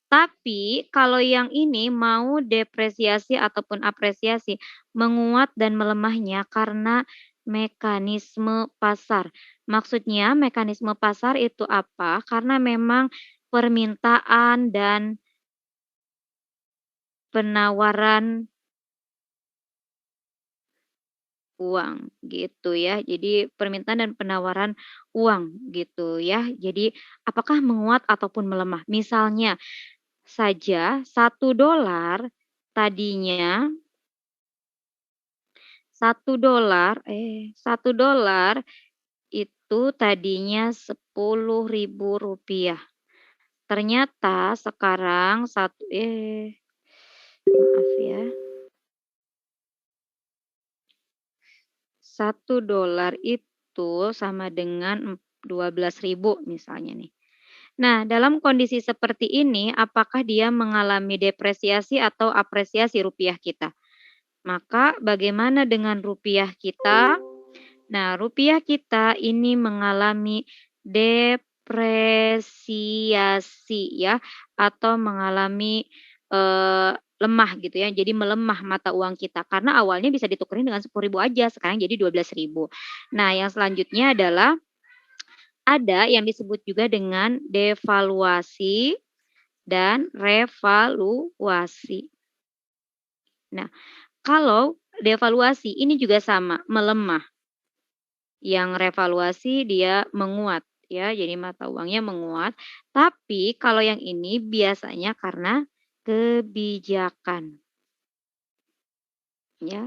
Tapi kalau yang ini mau depresiasi ataupun apresiasi, menguat dan melemahnya karena mekanisme pasar. Maksudnya mekanisme pasar itu apa? Karena memang permintaan dan penawaran uang gitu ya. Jadi permintaan dan penawaran uang gitu ya. Jadi apakah menguat ataupun melemah? Misalnya saja $1 tadinya $1 itu tadinya Rp10.000. Ternyata sekarang maaf ya. $1 itu sama dengan 12.000 misalnya nih. Nah, dalam kondisi seperti ini, apakah dia mengalami depresiasi atau apresiasi rupiah kita? Maka bagaimana dengan rupiah kita? Nah, rupiah kita ini mengalami depresiasi ya, atau mengalami lemah gitu ya. Jadi melemah mata uang kita karena awalnya bisa ditukerin dengan 10.000 aja, sekarang jadi 12.000. Nah, yang selanjutnya adalah ada yang disebut juga dengan devaluasi dan revaluasi. Nah, kalau devaluasi ini juga sama, melemah. Yang revaluasi dia menguat ya, jadi mata uangnya menguat. Tapi kalau yang ini biasanya karena kebijakan. Ya.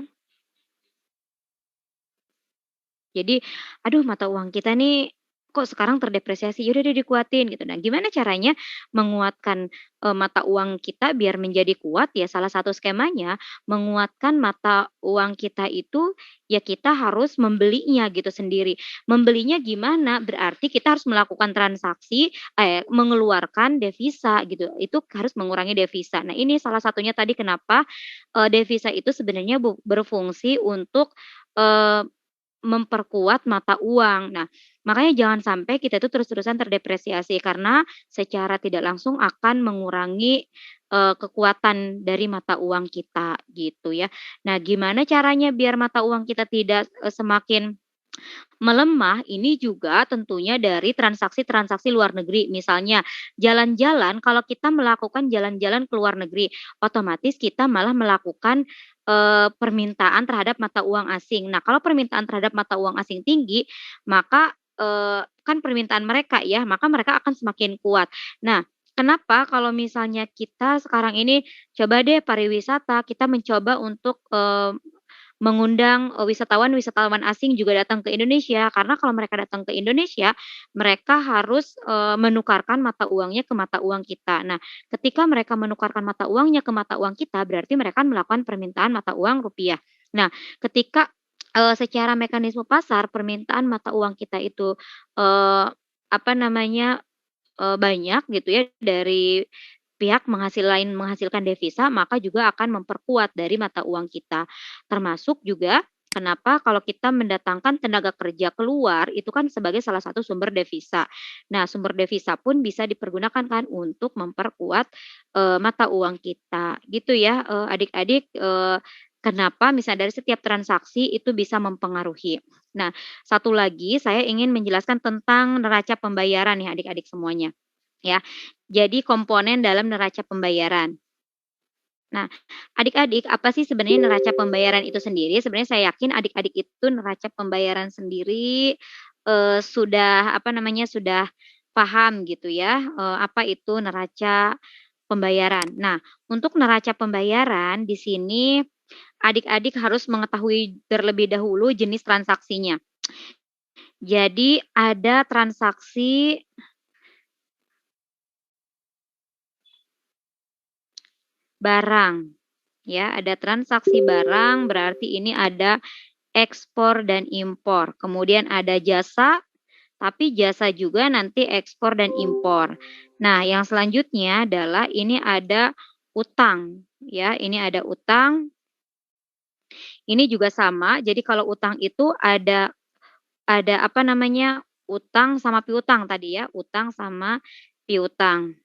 Jadi, aduh mata uang kita nih kok sekarang terdepresiasi, yaudah deh dikuatin gitu. Nah, gimana caranya menguatkan mata uang kita biar menjadi kuat? Ya salah satu skemanya menguatkan mata uang kita itu ya kita harus membelinya gitu sendiri. Membelinya gimana? Berarti kita harus melakukan transaksi mengeluarkan devisa gitu. Itu harus mengurangi devisa. Nah, ini salah satunya tadi kenapa devisa itu sebenarnya berfungsi untuk eee, memperkuat mata uang. Nah, makanya jangan sampai kita itu terus-terusan terdepresiasi karena secara tidak langsung akan mengurangi, kekuatan dari mata uang kita, gitu ya. Nah, gimana caranya biar mata uang kita tidak, semakin melemah ini juga tentunya dari transaksi-transaksi luar negeri. Misalnya jalan-jalan, kalau kita melakukan jalan-jalan ke luar negeri, otomatis kita malah melakukan, permintaan terhadap mata uang asing. Nah, kalau permintaan terhadap mata uang asing tinggi, maka, kan permintaan mereka ya, maka mereka akan semakin kuat. Nah, kenapa kalau misalnya kita sekarang ini coba deh pariwisata, kita mencoba untuk, mengundang, wisatawan-wisatawan asing juga datang ke Indonesia, karena kalau mereka datang ke Indonesia, mereka harus, menukarkan mata uangnya ke mata uang kita. Nah, ketika mereka menukarkan mata uangnya ke mata uang kita, berarti mereka melakukan permintaan mata uang rupiah. Nah, ketika, secara mekanisme pasar permintaan mata uang kita itu, apa namanya, banyak gitu ya dari pihak menghasilkan devisa, maka juga akan memperkuat dari mata uang kita. Termasuk juga kenapa kalau kita mendatangkan tenaga kerja keluar, itu kan sebagai salah satu sumber devisa. Nah, sumber devisa pun bisa dipergunakan kan untuk memperkuat, mata uang kita, gitu ya, adik-adik, kenapa misalnya dari setiap transaksi itu bisa mempengaruhi. Nah, satu lagi saya ingin menjelaskan tentang neraca pembayaran nih adik-adik semuanya, ya. Jadi komponen dalam neraca pembayaran. Nah, adik-adik, apa sih sebenarnya neraca pembayaran itu sendiri? Sebenarnya saya yakin adik-adik itu neraca pembayaran sendiri, sudah, apa namanya, sudah paham gitu ya, apa itu neraca pembayaran. Nah, untuk neraca pembayaran di sini adik-adik harus mengetahui terlebih dahulu jenis transaksinya. Jadi ada transaksi barang, ya, ada transaksi barang berarti ini ada ekspor dan impor. Kemudian ada jasa, tapi jasa juga nanti ekspor dan impor. Nah, yang selanjutnya adalah ini ada utang, ya, ini ada utang. Ini juga sama, jadi kalau utang itu ada apa namanya, utang sama piutang tadi ya, utang sama piutang.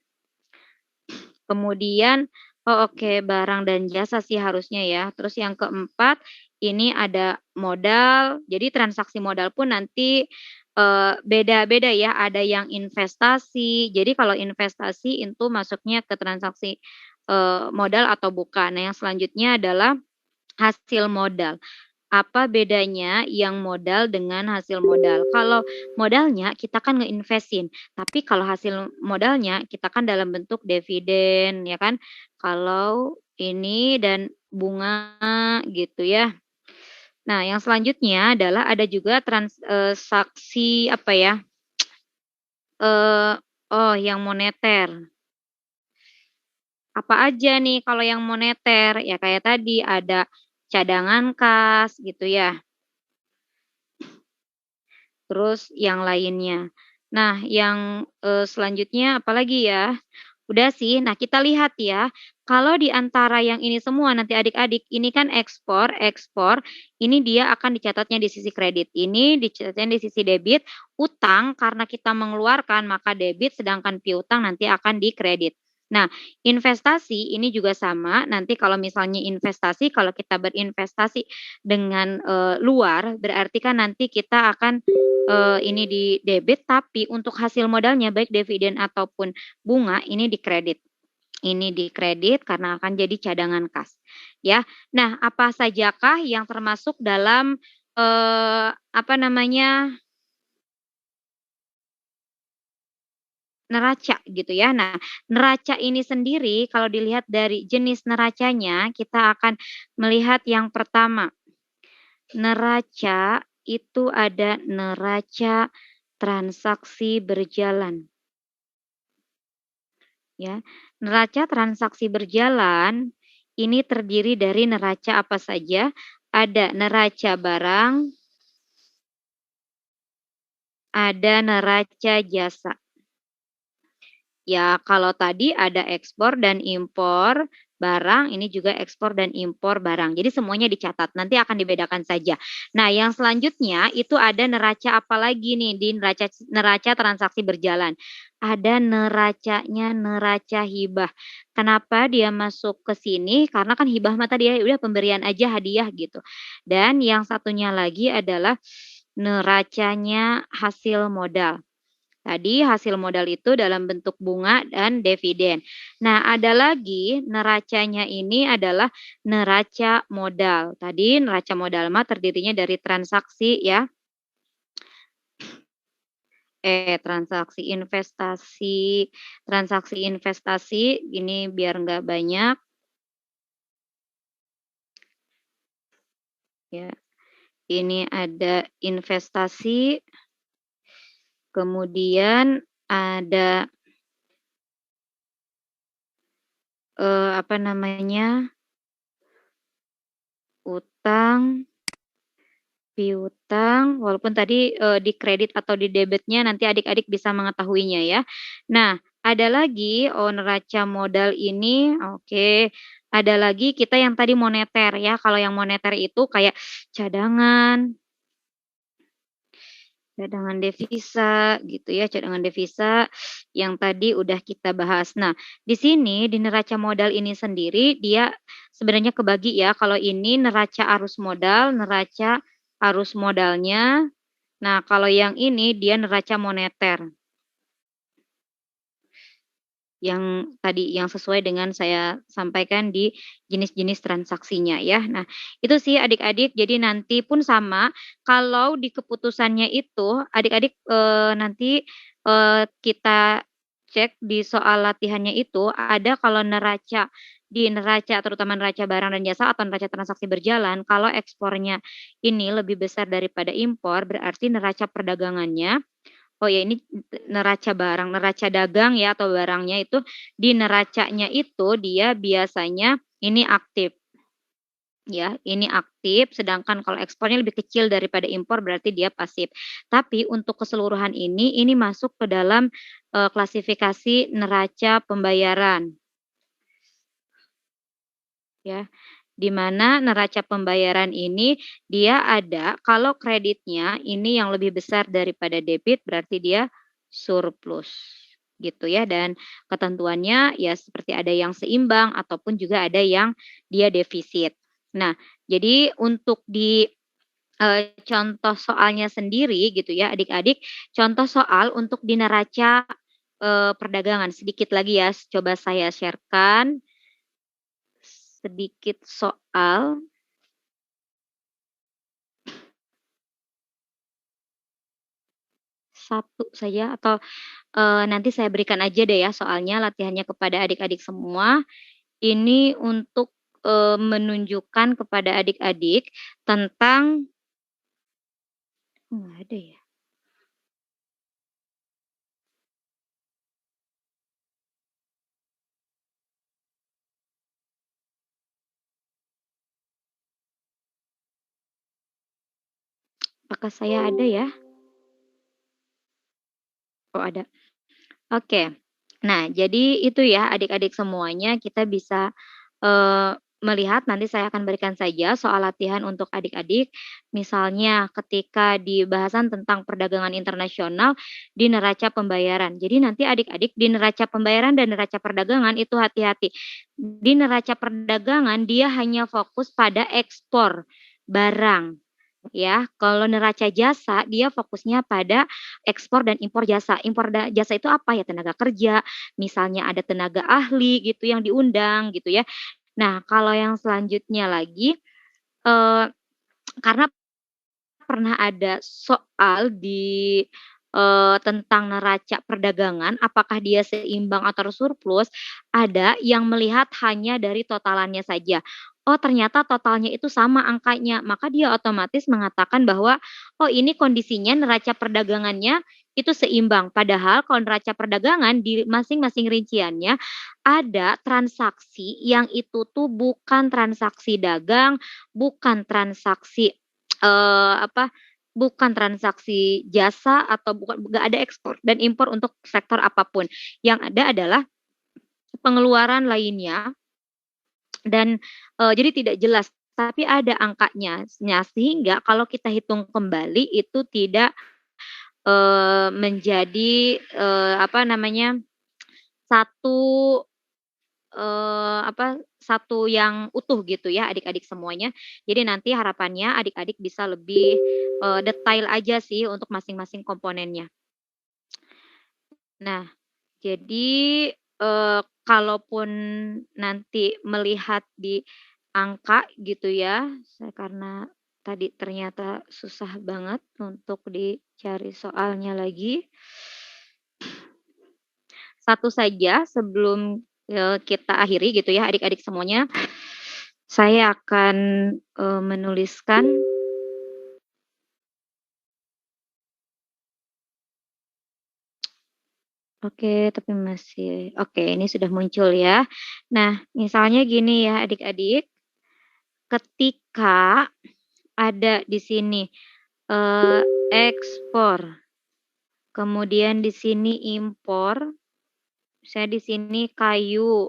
Kemudian oh oke, barang dan jasa sih harusnya ya. Terus yang keempat, ini ada modal, jadi transaksi modal pun nanti, beda-beda ya, ada yang investasi. Jadi kalau investasi itu masuknya ke transaksi, modal atau bukan. Nah, yang selanjutnya adalah hasil modal. Apa bedanya yang modal dengan hasil modal? Kalau modalnya kita kan ngeinvestin, tapi kalau hasil modalnya kita kan dalam bentuk dividen ya kan. Kalau ini dan bunga gitu ya. Nah, yang selanjutnya adalah ada juga transaksi apa ya, oh yang moneter. Apa aja nih kalau yang moneter? Ya kayak tadi ada cadangan kas gitu ya. Terus yang lainnya. Nah, yang, selanjutnya apalagi ya? Udah sih. Nah, kita lihat ya, kalau di antara yang ini semua nanti adik-adik, ini kan ekspor ekspor, ini dia akan dicatatnya di sisi kredit, ini dicatatnya di sisi debit, utang karena kita mengeluarkan maka debit, sedangkan piutang nanti akan di kredit. Nah, investasi ini juga sama, nanti kalau misalnya investasi, kalau kita berinvestasi dengan, luar, berarti kan nanti kita akan, ini di debit, tapi untuk hasil modalnya baik dividen ataupun bunga ini dikredit. Ini dikredit karena akan jadi cadangan kas, ya. Nah, apa sajakah yang termasuk dalam, apa namanya, neraca gitu ya. Nah, neraca ini sendiri kalau dilihat dari jenis neracanya, kita akan melihat yang pertama, neraca itu ada neraca transaksi berjalan, ya. Neraca transaksi berjalan ini terdiri dari neraca apa saja? Ada neraca barang, ada neraca jasa. Ya, kalau tadi ada ekspor dan impor, barang, ini juga ekspor dan impor barang. Jadi semuanya dicatat, nanti akan dibedakan saja. Nah, yang selanjutnya itu ada neraca apa lagi nih di neraca transaksi berjalan. Ada neracanya neraca hibah. Kenapa dia masuk ke sini? Karena kan hibah mah tadi ya udah pemberian aja hadiah gitu. Dan yang satunya lagi adalah neracanya hasil modal. Tadi hasil modal itu dalam bentuk bunga dan dividen. Nah, ada lagi neracanya ini adalah neraca modal. Tadi neraca modal mah terdirinya dari transaksi ya. Transaksi investasi ini biar enggak banyak. Ya. Ini ada investasi. Kemudian ada apa namanya? Utang, piutang, walaupun tadi, di kredit atau di debitnya nanti adik-adik bisa mengetahuinya ya. Nah, ada lagi, neraca modal ini oke, ada lagi kita yang tadi moneter ya, kalau yang moneter itu kayak cadangan devisa gitu ya, cadangan devisa yang tadi udah kita bahas. Nah, di sini di neraca modal ini sendiri dia sebenarnya kebagi ya, kalau ini neraca arus modal, neraca arus modalnya. Nah, kalau yang ini dia neraca moneter. Yang tadi yang sesuai dengan saya sampaikan di jenis-jenis transaksinya ya. Nah, itu sih adik-adik, jadi nanti pun sama, kalau di keputusannya itu adik-adik, nanti, kita cek di soal latihannya itu ada kalau neraca, di neraca terutama neraca barang dan jasa atau neraca transaksi berjalan, kalau ekspornya ini lebih besar daripada impor, berarti neraca perdagangannya oh ya ini neraca barang, neraca dagang ya atau barangnya itu di neracanya itu dia biasanya ini aktif. Ya, ini aktif sedangkan kalau ekspornya lebih kecil daripada impor berarti dia pasif. Tapi untuk keseluruhan ini masuk ke dalam klasifikasi neraca pembayaran. Ya. Di mana neraca pembayaran ini dia ada kalau kreditnya ini yang lebih besar daripada debit berarti dia surplus gitu ya dan ketentuannya ya seperti ada yang seimbang ataupun juga ada yang dia defisit. Nah, jadi untuk di contoh soalnya sendiri gitu ya adik-adik, contoh soal untuk di neraca perdagangan sedikit lagi ya coba saya share-kan sedikit soal. Satu saja atau, nanti saya berikan aja deh ya soalnya latihannya kepada adik-adik semua. Ini untuk, menunjukkan kepada adik-adik tentang nggak ada ya? Apakah saya ada ya? Oh ada. Oke. Nah, jadi itu ya adik-adik semuanya kita bisa, melihat nanti saya akan berikan saja soal latihan untuk adik-adik. Misalnya ketika di bahasan tentang perdagangan internasional di neraca pembayaran. Jadi nanti adik-adik di neraca pembayaran dan neraca perdagangan itu hati-hati. Di neraca perdagangan dia hanya fokus pada ekspor barang. Ya, kalau neraca jasa dia fokusnya pada ekspor dan impor jasa. Impor jasa itu apa ya? Tenaga kerja, misalnya ada tenaga ahli gitu yang diundang gitu ya. Nah, kalau yang selanjutnya lagi, eee, karena pernah ada soal di, tentang neraca perdagangan, apakah dia seimbang atau surplus, ada yang melihat hanya dari totalannya saja. Oh ternyata totalnya itu sama angkanya, maka dia otomatis mengatakan bahwa, oh ini kondisinya neraca perdagangannya itu seimbang. Padahal kalau neraca perdagangan di masing-masing rinciannya ada transaksi yang itu tuh bukan transaksi dagang, bukan transaksi bukan transaksi jasa atau nggak ada ekspor dan impor untuk sektor apapun. Yang ada adalah pengeluaran lainnya dan, jadi tidak jelas, tapi ada angkanya. Nah, sehingga kalau kita hitung kembali itu tidak, menjadi, apa namanya, satu, satu yang utuh gitu ya adik-adik semuanya. Jadi nanti harapannya adik-adik bisa lebih, detail aja sih untuk masing-masing komponennya. Nah, jadi, kalaupun nanti melihat di angka gitu ya, karena tadi ternyata susah banget untuk dicari soalnya lagi. Satu saja sebelum, kita akhiri gitu ya adik-adik semuanya, saya akan, menuliskan oke, tapi masih oke, ini sudah muncul ya. Nah, misalnya gini ya adik-adik, ketika ada di sini, ekspor, kemudian di sini impor, saya di sini kayu,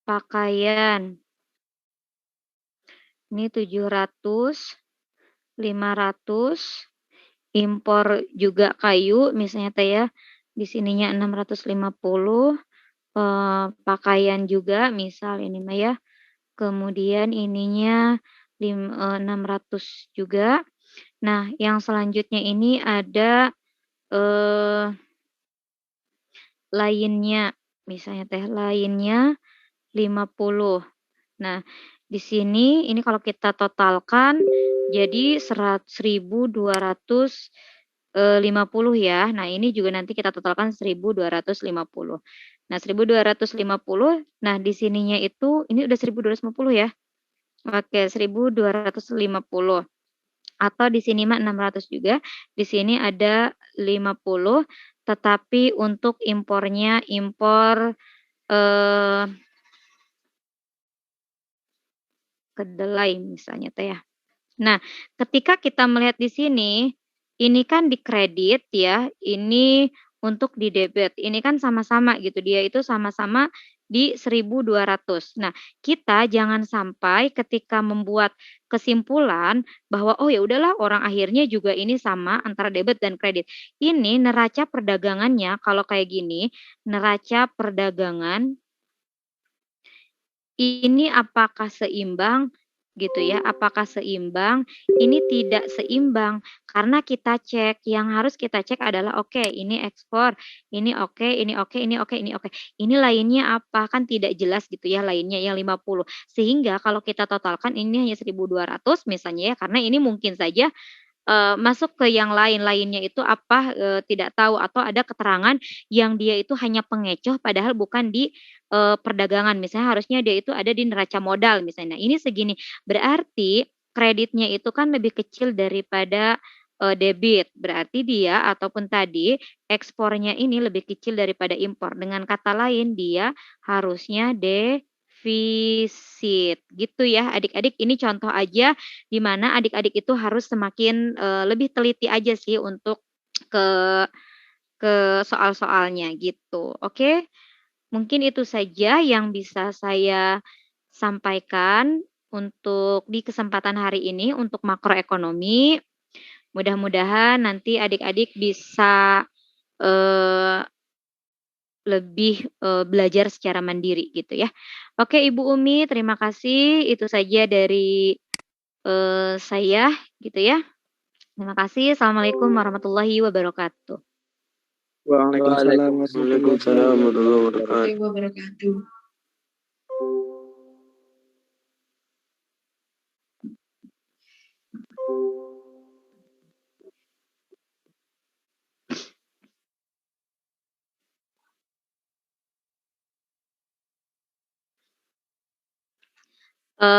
pakaian, ini 700, 500, impor juga kayu misalnya teh ya, di sininya 650, pakaian juga misal ini mah ya, kemudian ininya 600 juga. Nah, yang selanjutnya ini ada, eee, lainnya, misalnya teh lainnya 50. Nah, di sini ini kalau kita totalkan jadi 1.250 ya. Nah, ini juga nanti kita totalkan 1.250. Nah, 1.250, nah di sininya itu ini udah 1.250 ya? Oke, 1.250 atau di sini mah 600 juga, di sini ada 50, tetapi untuk impornya impor, eee, kedelai misalnya teh ya. Nah, ketika kita melihat di sini, ini kan dikredit ya, ini untuk di debit. Ini kan sama-sama gitu, dia itu sama-sama di 1.200. Nah, kita jangan sampai ketika membuat kesimpulan bahwa, "Oh ya udahlah orang akhirnya juga ini sama antara debit dan kredit." Ini neraca perdagangannya kalau kayak gini, neraca perdagangan ini apakah seimbang gitu ya, apakah seimbang? Ini tidak seimbang karena kita cek, yang harus kita cek adalah oke ini ekspor, ini oke, ini oke, ini oke, ini oke. Ini lainnya apa? Kan tidak jelas gitu ya lainnya yang 50. Sehingga kalau kita totalkan ini hanya 1.200 misalnya ya, karena ini mungkin saja masuk ke yang lain-lainnya itu apa, tidak tahu atau ada keterangan yang dia itu hanya pengecoh padahal bukan di, perdagangan. Misalnya harusnya dia itu ada di neraca modal misalnya. Nah, ini segini, berarti kreditnya itu kan lebih kecil daripada, debit. Berarti dia ataupun tadi ekspornya ini lebih kecil daripada impor. Dengan kata lain dia harusnya defisit, gitu ya adik-adik. Ini contoh aja di mana adik-adik itu harus semakin, lebih teliti aja sih untuk ke soal-soalnya gitu, oke? Mungkin itu saja yang bisa saya sampaikan untuk di kesempatan hari ini untuk makroekonomi. Mudah-mudahan nanti adik-adik bisa, eee, lebih, belajar secara mandiri gitu ya. Oke Ibu Umi terima kasih, itu saja dari, saya gitu ya. Terima kasih. Assalamualaikum warahmatullahi wabarakatuh. Waalaikumsalam Waalaikumsalam warahmatullahi wabarakatuh. wabarakatuh.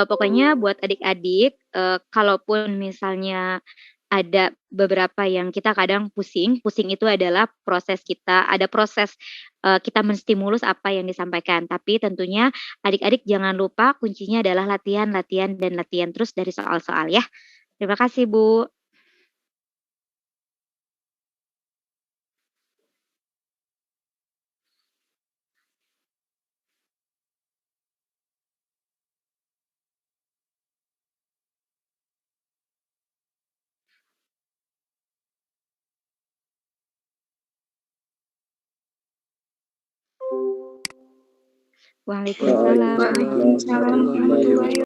Pokoknya buat adik-adik, kalaupun misalnya ada beberapa yang kita kadang pusing, pusing itu adalah proses kita ada proses, kita menstimulus apa yang disampaikan. Tapi tentunya adik-adik jangan lupa kuncinya adalah latihan latihan dan latihan terus dari soal-soal ya. Terima kasih, Bu. Waalaikumsalam. Waalaikumsalam warahmatullahi